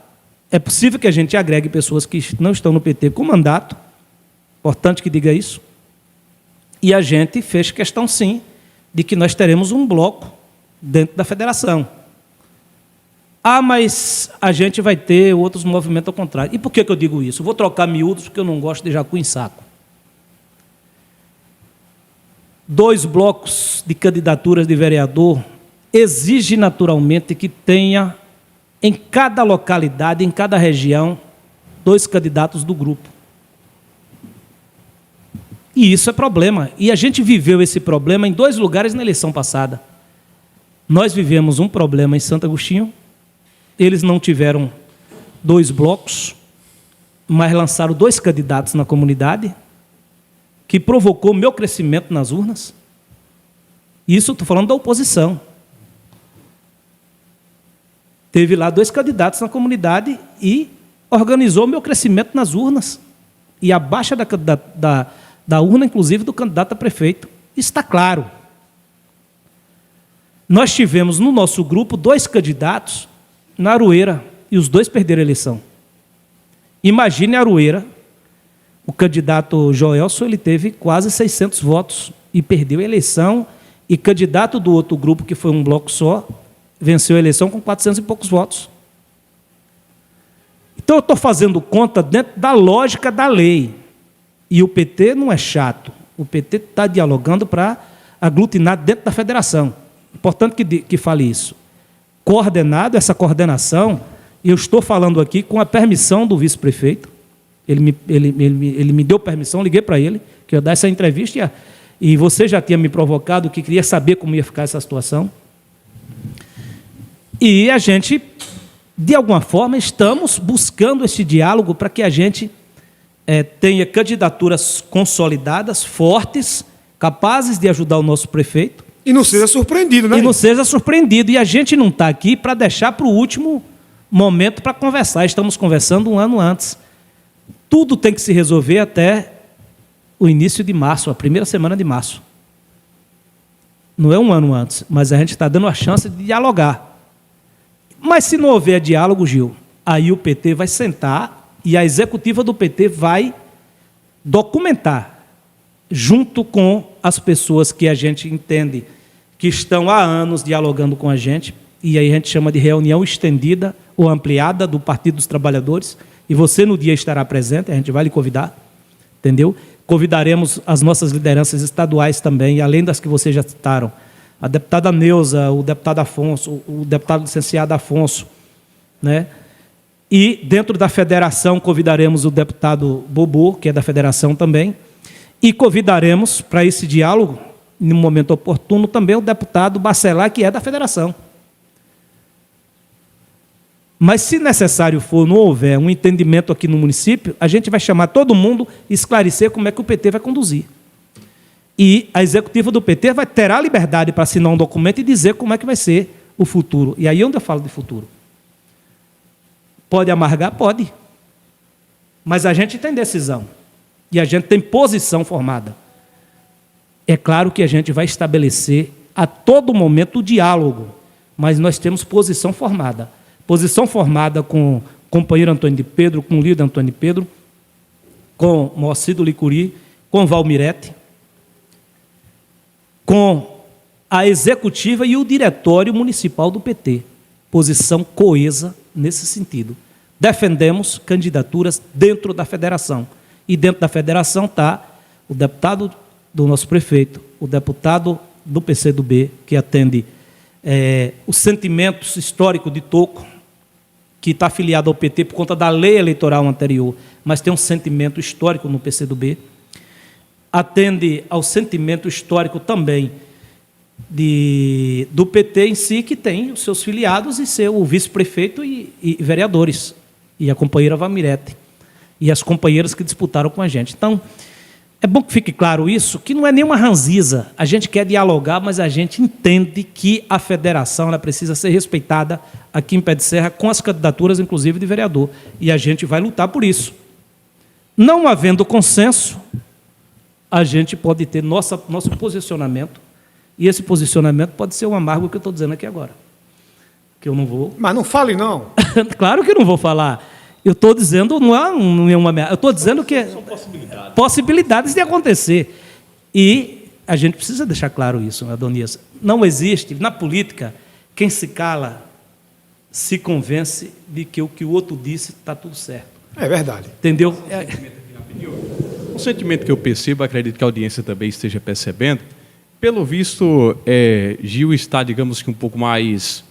É possível que a gente agregue pessoas que não estão no PT com mandato. Importante que diga isso. E a gente fecha questão, sim, de que nós teremos um bloco dentro da federação. Ah, mas a gente vai ter outros movimentos ao contrário. E por que eu digo isso? Eu vou trocar miúdos porque eu não gosto de jacu em saco. 2 blocos de candidaturas de vereador exige naturalmente que tenha em cada localidade, em cada região, 2 candidatos do grupo. E isso é problema. E a gente viveu esse problema em 2 lugares na eleição passada. Nós vivemos um problema em Santo Agostinho. Eles não tiveram 2 blocos, mas lançaram 2 candidatos na comunidade, que provocou meu crescimento nas urnas. Isso estou falando da oposição. Teve lá 2 candidatos na comunidade e organizou meu crescimento nas urnas. E a baixa da urna, inclusive, do candidato a prefeito. Está claro. Nós tivemos no nosso grupo 2 candidatos na Aroeira, e os 2 perderam a eleição. Imagine a Aroeira, o candidato Joelson, ele teve quase 600 votos e perdeu a eleição, e candidato do outro grupo, que foi um bloco só, venceu a eleição com 400 e poucos votos. Então eu estou fazendo conta dentro da lógica da lei. E o PT não é chato. O PT está dialogando para aglutinar dentro da federação. Importante que fale isso. Coordenado, essa coordenação, eu estou falando aqui com a permissão do vice-prefeito. Ele me deu permissão, liguei para ele, que eu ia dar essa entrevista, e você já tinha me provocado que queria saber como ia ficar essa situação. E a gente, de alguma forma, estamos buscando esse diálogo para que a gente tenha candidaturas consolidadas, fortes, capazes de ajudar o nosso prefeito. E não seja surpreendido, né? E não seja surpreendido. E a gente não está aqui para deixar para o último momento para conversar. Estamos conversando um ano antes. Tudo tem que se resolver até o início de março, a primeira semana de março. Não é um ano antes, mas a gente está dando a chance de dialogar. Mas se não houver diálogo, Gil, aí o PT vai sentar e a executiva do PT vai documentar, junto com as pessoas que a gente entende que estão há anos dialogando com a gente, e aí a gente chama de reunião estendida ou ampliada do Partido dos Trabalhadores, e você no dia estará presente, a gente vai lhe convidar, entendeu? Convidaremos as nossas lideranças estaduais também, além das que vocês já citaram, a deputada Neuza, o deputado Afonso, o deputado licenciado Afonso, né? E dentro da federação convidaremos o deputado Bobô, que é da federação também, e convidaremos para esse diálogo, no momento oportuno, também o deputado Bacelar, que é da federação. Mas, se necessário for, não houver um entendimento aqui no município, a gente vai chamar todo mundo e esclarecer como é que o PT vai conduzir. E a executiva do PT terá a liberdade para assinar um documento e dizer como é que vai ser o futuro. E aí onde eu falo de futuro? Pode amargar? Pode. Mas a gente tem decisão. E a gente tem posição formada. É claro que a gente vai estabelecer a todo momento o diálogo, mas nós temos posição formada. Posição formada com o companheiro Antônio de Pedro, com o líder Antônio de Pedro, com Moacir do Licuri, com Valmirete, com a executiva e o diretório municipal do PT. Posição coesa nesse sentido. Defendemos candidaturas dentro da federação. E dentro da federação está o deputado do nosso prefeito, o deputado do PCdoB, que atende os sentimentos históricos de Toco, que está afiliado ao PT por conta da lei eleitoral anterior, mas tem um sentimento histórico no PCdoB. Atende ao sentimento histórico também do PT em si, que tem os seus filiados e seu vice-prefeito e vereadores, e a companheira Valmirete, e as companheiras que disputaram com a gente. Então, é bom que fique claro isso, que não é nenhuma ranziza. A gente quer dialogar, mas a gente entende que a federação ela precisa ser respeitada aqui em Pé de Serra, com as candidaturas, inclusive, de vereador. E a gente vai lutar por isso. Não havendo consenso, a gente pode ter nosso posicionamento, e esse posicionamento pode ser um amargo que eu estou dizendo aqui agora. Que eu não vou... Mas não fale, não. Claro que eu não vou falar. Eu estou dizendo, não é uma ameaça, eu estou dizendo que são possibilidades de acontecer. E a gente precisa deixar claro isso, Adonias. Não existe, na política, quem se cala se convence de que o que o outro disse está tudo certo. É verdade. Entendeu? Um sentimento que eu percebo, acredito que a audiência também esteja percebendo, pelo visto, Gil está, digamos que um pouco mais,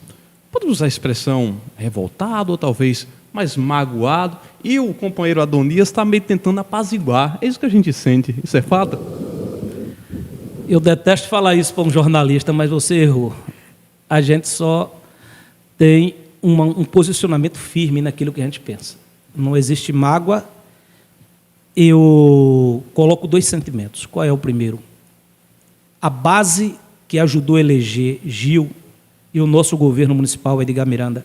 podemos usar a expressão revoltado, ou talvez mais magoado, e o companheiro Adonias está meio tentando apaziguar. É isso que a gente sente. Isso é fato? Eu detesto falar isso para um jornalista, mas você errou. A gente só tem um posicionamento firme naquilo que a gente pensa. Não existe mágoa. Eu coloco 2 sentimentos. Qual é o primeiro? A base que ajudou a eleger Gil e o nosso governo municipal, Edgar Miranda,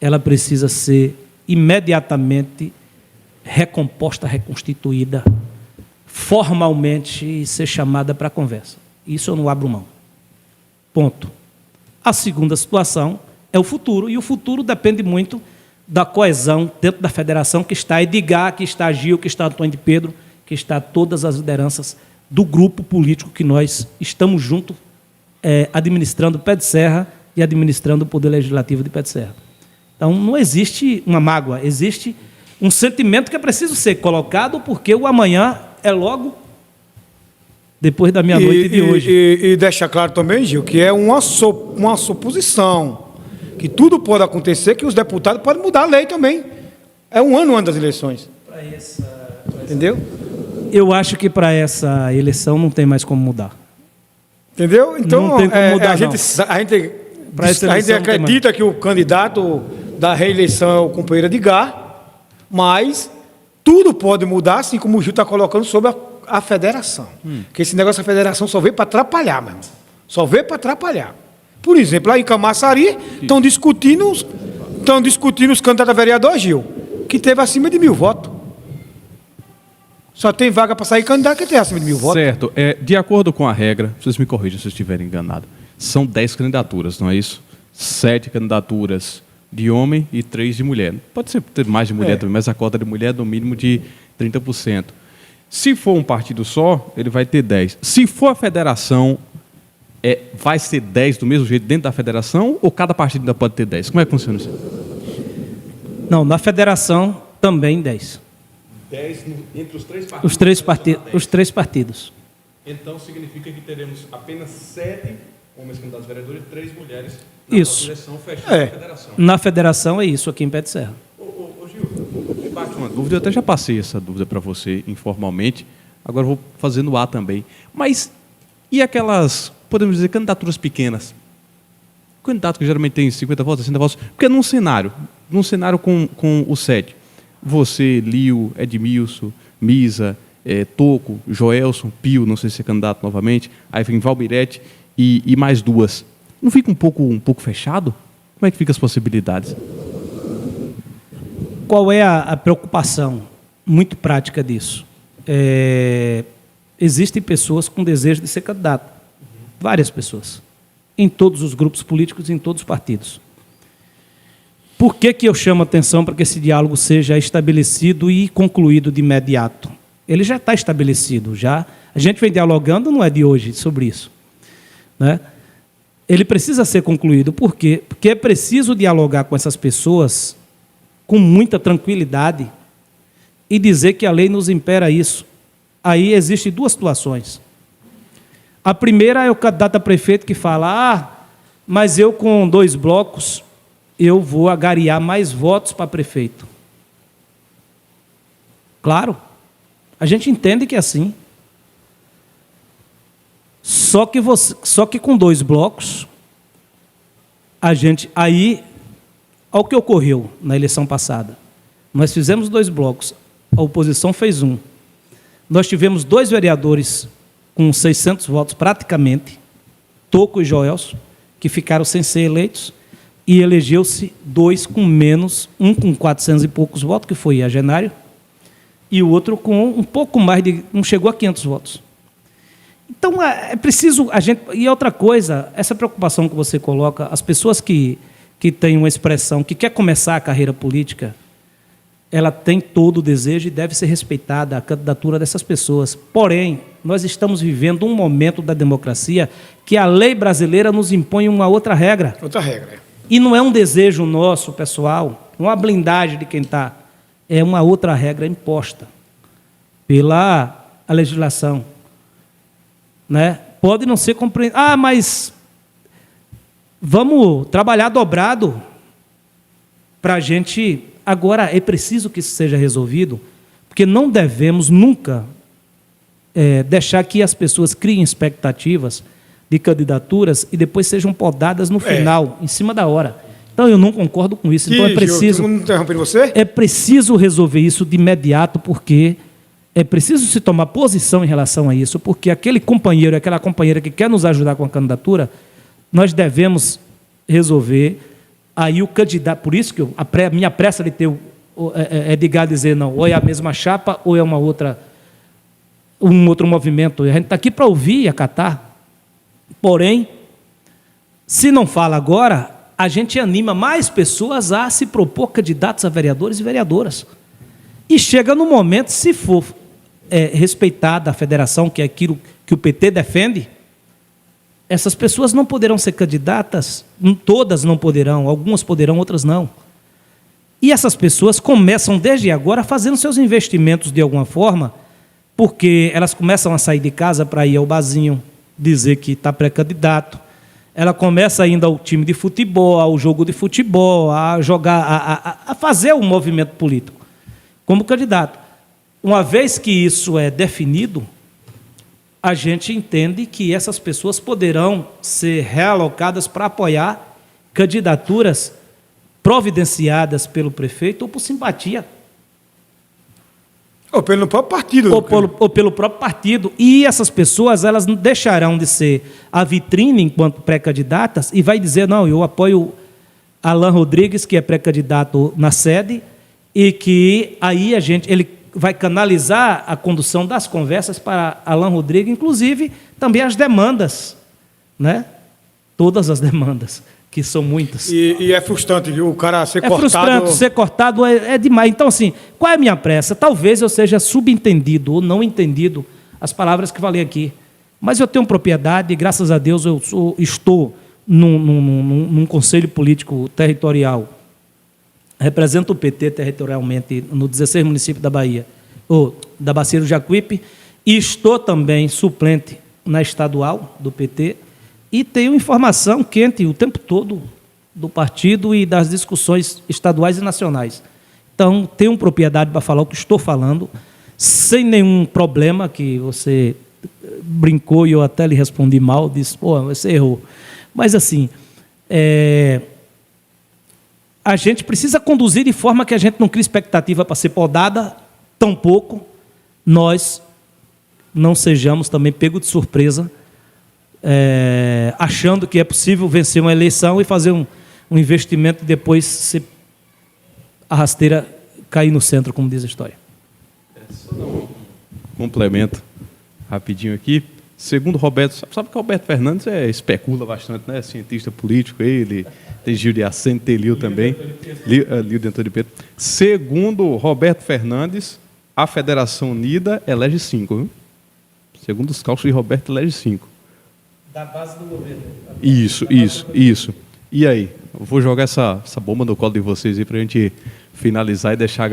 ela precisa ser imediatamente recomposta, reconstituída, formalmente e ser chamada para a conversa. Isso eu não abro mão. Ponto. A segunda situação é o futuro, e o futuro depende muito da coesão dentro da federação, que está Edgar, que está Gil, que está Antônio de Pedro, que está todas as lideranças do grupo político que nós estamos juntos, administrando Pé de Serra e administrando o Poder Legislativo de Pé de Serra. Então, não existe uma mágoa, existe um sentimento que é preciso ser colocado, porque o amanhã é logo depois da meia-noite de hoje. E deixa claro também, Gil, que é uma suposição, que tudo pode acontecer, que os deputados podem mudar a lei também. É um ano antes das eleições. Entendeu? Eu acho que para essa eleição não tem mais como mudar. Entendeu? Então, não tem como mudar, a gente acredita que o candidato da reeleição é o companheiro Edgar, mas tudo pode mudar, assim como o Gil está colocando, sobre a federação. Porque esse negócio da federação só veio para atrapalhar, meu irmão. Só veio para atrapalhar. Por exemplo, lá em Camaçari, estão discutindo os candidatos a vereador, Gil, que teve acima de 1.000 votos. Só tem vaga para sair candidato que tem acima de 1.000 votos. Certo. De acordo com a regra, vocês me corrijam se eu estiver enganado, são 10 candidaturas, não é isso? 7 candidaturas de homem e 3 de mulher. Pode ser ter mais de mulher também, mas a cota de mulher é no mínimo de 30%. Se for um partido só, ele vai ter 10. Se for a federação, vai ser 10 do mesmo jeito dentro da federação, ou cada partido ainda pode ter 10? Como é que funciona isso? Não, na federação também 10. 10 entre os 3 partidos? Os três partidos. Então significa que teremos apenas 7 homens candidatos a vereadores e 3 mulheres na direção fechada da federação. Na federação é isso, aqui em Pé de Serra. Ô Gil, me bate uma dúvida, eu até já passei essa dúvida para você informalmente, agora vou fazer no ar também. Mas e aquelas, podemos dizer, candidaturas pequenas? candidato que geralmente tem 50 votos, 60 votos, porque num cenário com o SED, você, Lio, Edmilson, Misa, Toco, Joelson, Pio, não sei se é candidato novamente, aí vem Valbirete e mais duas. Não fica um pouco fechado? Como é que ficam as possibilidades? Qual é a preocupação muito prática disso? Existem pessoas com desejo de ser candidato. Várias pessoas. Em todos os grupos políticos, em todos os partidos. Por que eu chamo a atenção para que esse diálogo seja estabelecido e concluído de imediato? Ele já está estabelecido, já. A gente vem dialogando, não é de hoje, sobre isso, né? Ele precisa ser concluído. Por quê? Porque é preciso dialogar com essas pessoas com muita tranquilidade e dizer que a lei nos impera isso. Aí existem duas situações. A primeira é o candidato a prefeito que fala: mas eu com 2 blocos, eu vou agariar mais votos para prefeito. Claro, a gente entende que é assim. Só que com 2 blocos, aí, olha o que ocorreu na eleição passada. Nós fizemos 2 blocos, a oposição fez 1. Nós tivemos 2 vereadores com 600 votos praticamente, Toco e Joelson, que ficaram sem ser eleitos, e elegeu-se 2 com menos, um com 400 e poucos votos, que foi Agenário, e o outro com um pouco mais não chegou a 500 votos. Então, é preciso a gente... E outra coisa, essa preocupação que você coloca, as pessoas que têm uma expressão, que quer começar a carreira política, ela tem todo o desejo e deve ser respeitada a candidatura dessas pessoas. Porém, nós estamos vivendo um momento da democracia que a lei brasileira nos impõe uma outra regra. Outra regra. E não é um desejo nosso, pessoal, não é uma blindagem de quem está. É uma outra regra imposta pela legislação, né? Pode não ser compreendido. Mas vamos trabalhar dobrado para a gente... Agora, é preciso que isso seja resolvido, porque não devemos nunca deixar que as pessoas criem expectativas de candidaturas e depois sejam podadas no final, em cima da hora. Então, eu não concordo com isso. Então, é preciso... interrompendo você? É preciso resolver isso de imediato, porque é preciso se tomar posição em relação a isso, porque aquele companheiro, aquela companheira que quer nos ajudar com a candidatura, nós devemos resolver. Aí o candidato, por isso que a minha pressa de ter Edgar dizer não, ou é a mesma chapa, ou é um outro movimento. A gente está aqui para ouvir e acatar. Porém, se não fala agora, a gente anima mais pessoas a se propor candidatos a vereadores e vereadoras. E chega no momento, se for respeitada a federação, que é aquilo que o PT defende, essas pessoas não poderão ser candidatas, todas não poderão, algumas poderão, outras não. E essas pessoas começam desde agora fazendo seus investimentos de alguma forma, porque elas começam a sair de casa para ir ao barzinho, dizer que está pré-candidato. Ela começa ainda ao time de futebol, ao jogo de futebol, a jogar, a fazer um movimento político como candidato. Uma vez que isso é definido, a gente entende que essas pessoas poderão ser realocadas para apoiar candidaturas providenciadas pelo prefeito ou por simpatia. Ou pelo próprio partido. Ou pelo próprio partido. E essas pessoas, elas não deixarão de ser a vitrine enquanto pré-candidatas e vai dizer, não, eu apoio Alan Rodrigues, que é pré-candidato na sede, e que aí ele vai canalizar a condução das conversas para Alan Rodrigues, inclusive também as demandas, né? Todas as demandas, que são muitas. E é frustrante, viu? O cara ser cortado... É frustrante, ser cortado é demais. Então, assim, qual é a minha pressa? Talvez eu seja subentendido ou não entendido as palavras que falei aqui. Mas eu tenho propriedade e, graças a Deus, estou num conselho político territorial. Represento o PT territorialmente no 16 municípios da Bahia, ou da Bacia do Jacuípe, e estou também suplente na estadual do PT, e tenho informação quente o tempo todo do partido e das discussões estaduais e nacionais. Então, tenho propriedade para falar o que estou falando, sem nenhum problema, que você brincou e eu até lhe respondi mal, disse, pô, você errou. Mas, assim, A gente precisa conduzir de forma que a gente não crie expectativa para ser podada, tampouco nós não sejamos também pegos de surpresa, achando que é possível vencer uma eleição e fazer um investimento e depois ser a rasteira cair no centro, como diz a história. Complemento rapidinho aqui. Segundo Roberto, sabe que o Roberto Fernandes especula bastante, né? Cientista político, ele tem Gil de Assento, tem Lio também. Lio de Antônio Pedro. Segundo Roberto Fernandes, a Federação Unida elege 5, viu? Segundo os cálculos de Roberto, elege 5. Da base do governo. Isso. E aí? Eu vou jogar essa bomba no colo de vocês aí para a gente finalizar e deixar a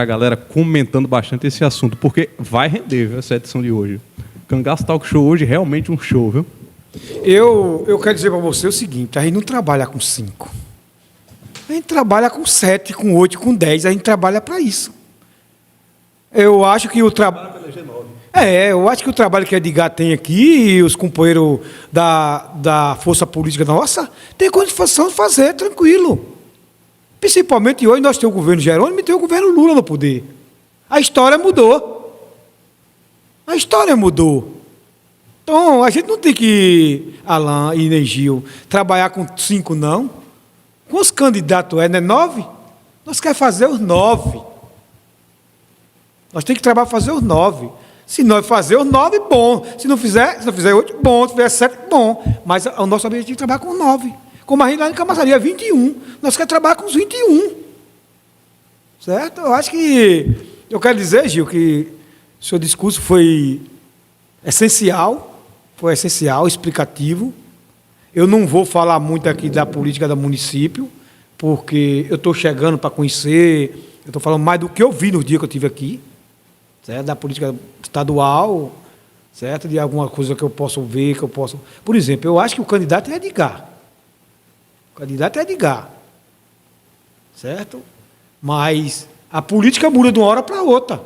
galera comentando bastante esse assunto, porque vai render, viu, essa edição de hoje. Cangaço Talk Show hoje realmente um show, viu? Eu quero dizer para você o seguinte: a gente não trabalha com 5. A gente trabalha com 7, com 8, com 10. A gente trabalha para isso. Eu acho que o trabalho... eu acho que o trabalho que a Edgar tem aqui e os companheiros da força política nossa tem condição de fazer, tranquilo. Principalmente hoje nós temos o governo Jerônimo e tem o governo Lula no poder. A história mudou. Então, a gente não tem que, Alain e Negil, trabalhar com 5, não. Com os candidatos, não é 9? Nós queremos fazer os 9. Nós temos que trabalhar para fazer os 9. Se nós fazer os 9, bom. Se não fizer 8, bom. Se fizer 7, bom. Mas o nosso objetivo é trabalhar com 9. Como a gente lá em Camaçaria, 21. Nós queremos trabalhar com os 21. Certo? Eu acho que... Eu quero dizer, Gil, que o seu discurso foi essencial, explicativo. Eu não vou falar muito aqui da política do município, porque eu estou chegando para conhecer, eu estou falando mais do que eu vi no dia que eu estive aqui, certo? Da política estadual, certo? De alguma coisa que eu posso ver, Por exemplo, eu acho que o candidato é Edgar. Certo? Mas a política muda de uma hora para outra.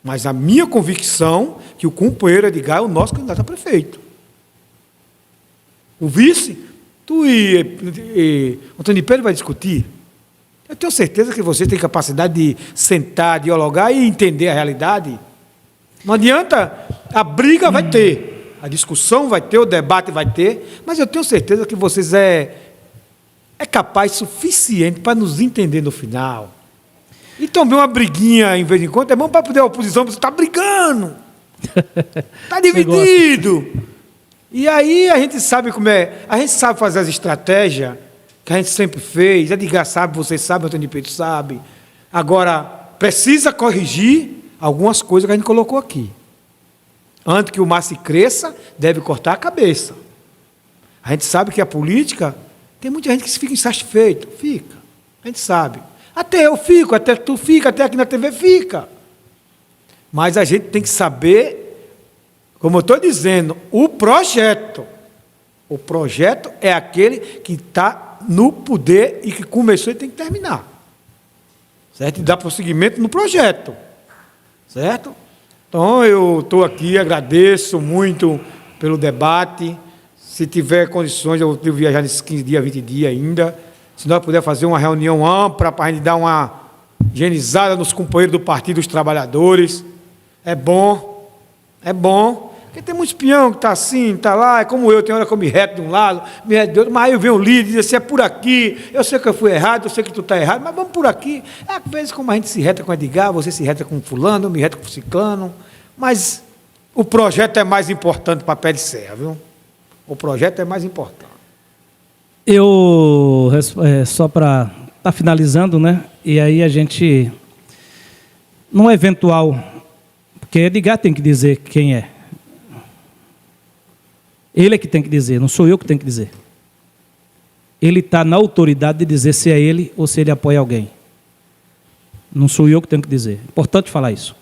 Mas a minha convicção é que o companheiro Edgar é o nosso candidato a prefeito. O vice, tu e Antônio Pedro vai discutir. Eu tenho certeza que você tem capacidade de sentar, dialogar e entender a realidade. Não adianta, a briga vai ter, a discussão vai ter, o debate vai ter, mas eu tenho certeza que vocês é capaz suficiente para nos entender no final. E também uma briguinha, em vez em quando, é bom para poder a oposição, você está brigando, está dividido. E aí a gente sabe como é, a gente sabe fazer as estratégias que a gente sempre fez, Edgar sabe, você sabe, Antônio Pedro sabe. Agora, precisa corrigir algumas coisas que a gente colocou aqui. Antes que o mar se cresça, deve cortar a cabeça. A gente sabe que a política, tem muita gente que fica insatisfeito, fica, a gente sabe. Até eu fico, até tu fica, até aqui na TV fica. Mas a gente tem que saber, como eu estou dizendo, o projeto é aquele que está no poder e que começou e tem que terminar. Certo? E dar prosseguimento no projeto. Certo? Então, eu estou aqui, agradeço muito pelo debate. Se tiver condições, eu devo viajar nesses 15 dias, 20 dias ainda. Se nós pudermos fazer uma reunião ampla para a gente dar uma higienizada nos companheiros do Partido dos Trabalhadores. É bom. Porque tem muito espião que está assim, está lá, é como eu, tem hora que eu me reto de um lado, me reto de outro, mas aí eu venho o líder e diz assim, é por aqui, eu sei que eu fui errado, eu sei que tu está errado, mas vamos por aqui. Às vezes, como a gente se reta com o Edgar, você se reta com fulano, eu me reto com o ciclano, mas o projeto é mais importante para a Pé de Serra, viu? O projeto é mais importante. Eu, só para estar finalizando, né? E aí a gente, num eventual, porque Edgar tem que dizer quem é. Ele é que tem que dizer, não sou eu que tenho que dizer. Ele está na autoridade de dizer se é ele ou se ele apoia alguém. Não sou eu que tenho que dizer. Importante falar isso.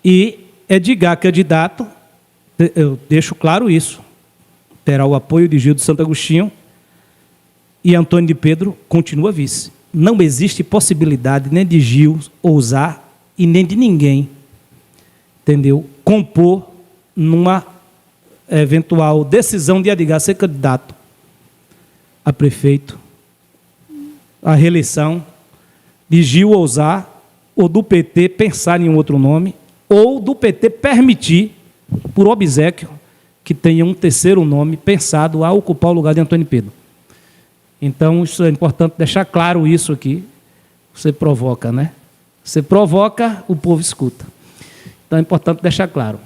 E Edgar, candidato, eu deixo claro isso, terá o apoio de Gil de Santo Agostinho e Antônio de Pedro continua vice. Não existe possibilidade nem de Gil ousar e nem de ninguém, entendeu, compor numa eventual decisão de Edgar ser candidato a prefeito, a reeleição de Gil ousar, ou do PT pensar em um outro nome, ou do PT permitir, por obséquio, que tenha um terceiro nome pensado a ocupar o lugar de Antônio Pedro. Então, isso é importante deixar claro isso aqui. Você provoca, né? Você provoca, o povo escuta. Então, é importante deixar claro.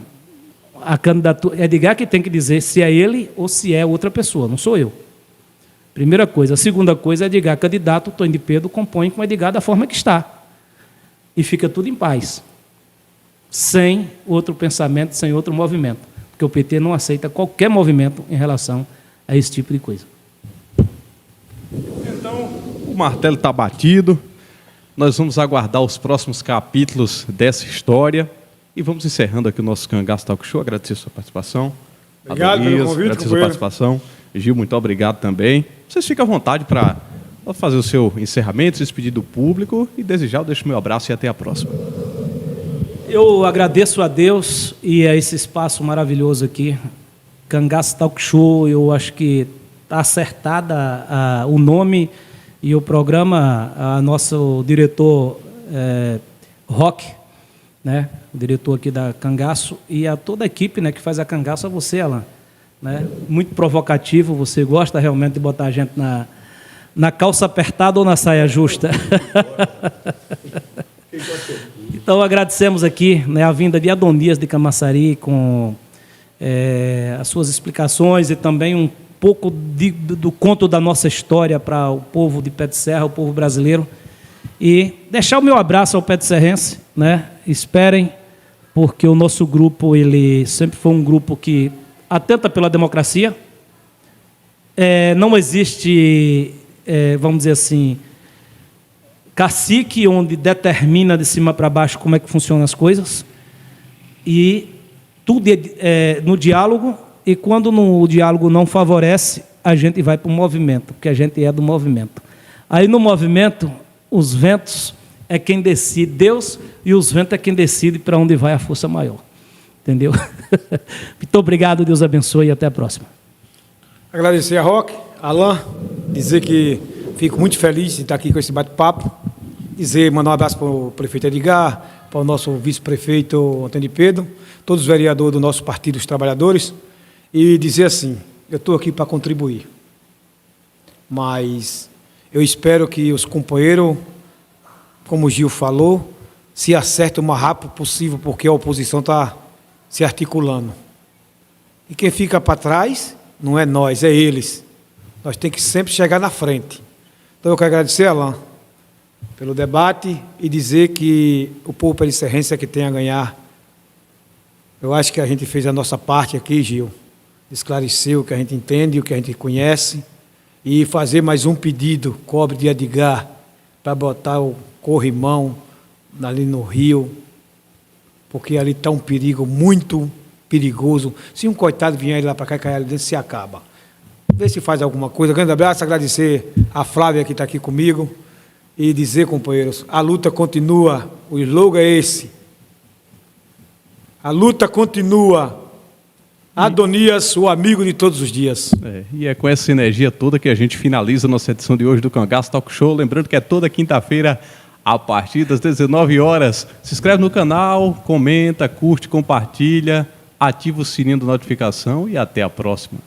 A candidatura, é Edgar que tem que dizer se é ele ou se é outra pessoa, não sou eu. Primeira coisa. A segunda coisa é Edgar candidato, Antônio de Pedro compõe com Edgar da forma que está. E fica tudo em paz. Sem outro pensamento, sem outro movimento. Porque o PT não aceita qualquer movimento em relação a esse tipo de coisa. Então, o martelo está batido. Nós vamos aguardar os próximos capítulos dessa história. E vamos encerrando aqui o nosso Cangaço Talk Show. Agradecer a sua participação. Obrigado pelo convite, agradecer a sua participação. Gil, muito obrigado também. Vocês ficam à vontade para fazer o seu encerramento, se despedir do público e desejar, eu deixo meu abraço e até a próxima. Eu agradeço a Deus e a esse espaço maravilhoso aqui. Cangaço Talk Show, eu acho que está acertada o nome e o programa. A nosso diretor Roque, né, o diretor aqui da Cangaço, e a toda a equipe, né, que faz a Cangaço, a você, Alan. Né? Muito provocativo, você gosta realmente de botar a gente na calça apertada ou na saia justa. Então, agradecemos aqui, né, a vinda de Adonias de Camaçari com as suas explicações e também um pouco do conto da nossa história para o povo de Pé de Serra, o povo brasileiro. E deixar o meu abraço ao Pé de Serrense, né? Esperem, porque o nosso grupo ele sempre foi um grupo que atenta pela democracia. Não existe, vamos dizer assim, cacique onde determina de cima para baixo como é que funcionam as coisas. E tudo é no diálogo, e quando o diálogo não favorece, a gente vai para o movimento, porque a gente é do movimento. Aí no movimento, os ventos é quem decide, Deus e os ventos é quem decide para onde vai a força maior. Entendeu? Muito obrigado, Deus abençoe e até a próxima. Agradecer a Roque, Alan, dizer que fico muito feliz de estar aqui com esse bate-papo, mandar um abraço para o prefeito Edgar, para o nosso vice-prefeito Antônio de Pedro, todos os vereadores do nosso Partido dos Trabalhadores, e dizer assim, eu estou aqui para contribuir, mas eu espero que os companheiros, como o Gil falou, se acertem o mais rápido possível, porque a oposição está se articulando. E quem fica para trás não é nós, é eles. Nós temos que sempre chegar na frente. Então eu quero agradecer, Alan, pelo debate e dizer que o povo pericerrense é que tem a ganhar. Eu acho que a gente fez a nossa parte aqui, Gil, esclareceu o que a gente entende, o que a gente conhece, e fazer mais um pedido, cobre de Edgar, para botar o corrimão ali no rio, porque ali está um perigo muito perigoso. Se um coitado vier lá para cá e cair ali dentro, se acaba. Vê se faz alguma coisa. Grande abraço, agradecer a Flávia que está aqui comigo e dizer, companheiros, a luta continua, o slogan é esse. A luta continua. Adonias, o amigo de todos os dias. E é com essa energia toda que a gente finaliza a nossa edição de hoje do Cangaço Talk Show. Lembrando que é toda quinta-feira, a partir das 19 horas. Se inscreve no canal, comenta, curte, compartilha, ativa o sininho de notificação e até a próxima.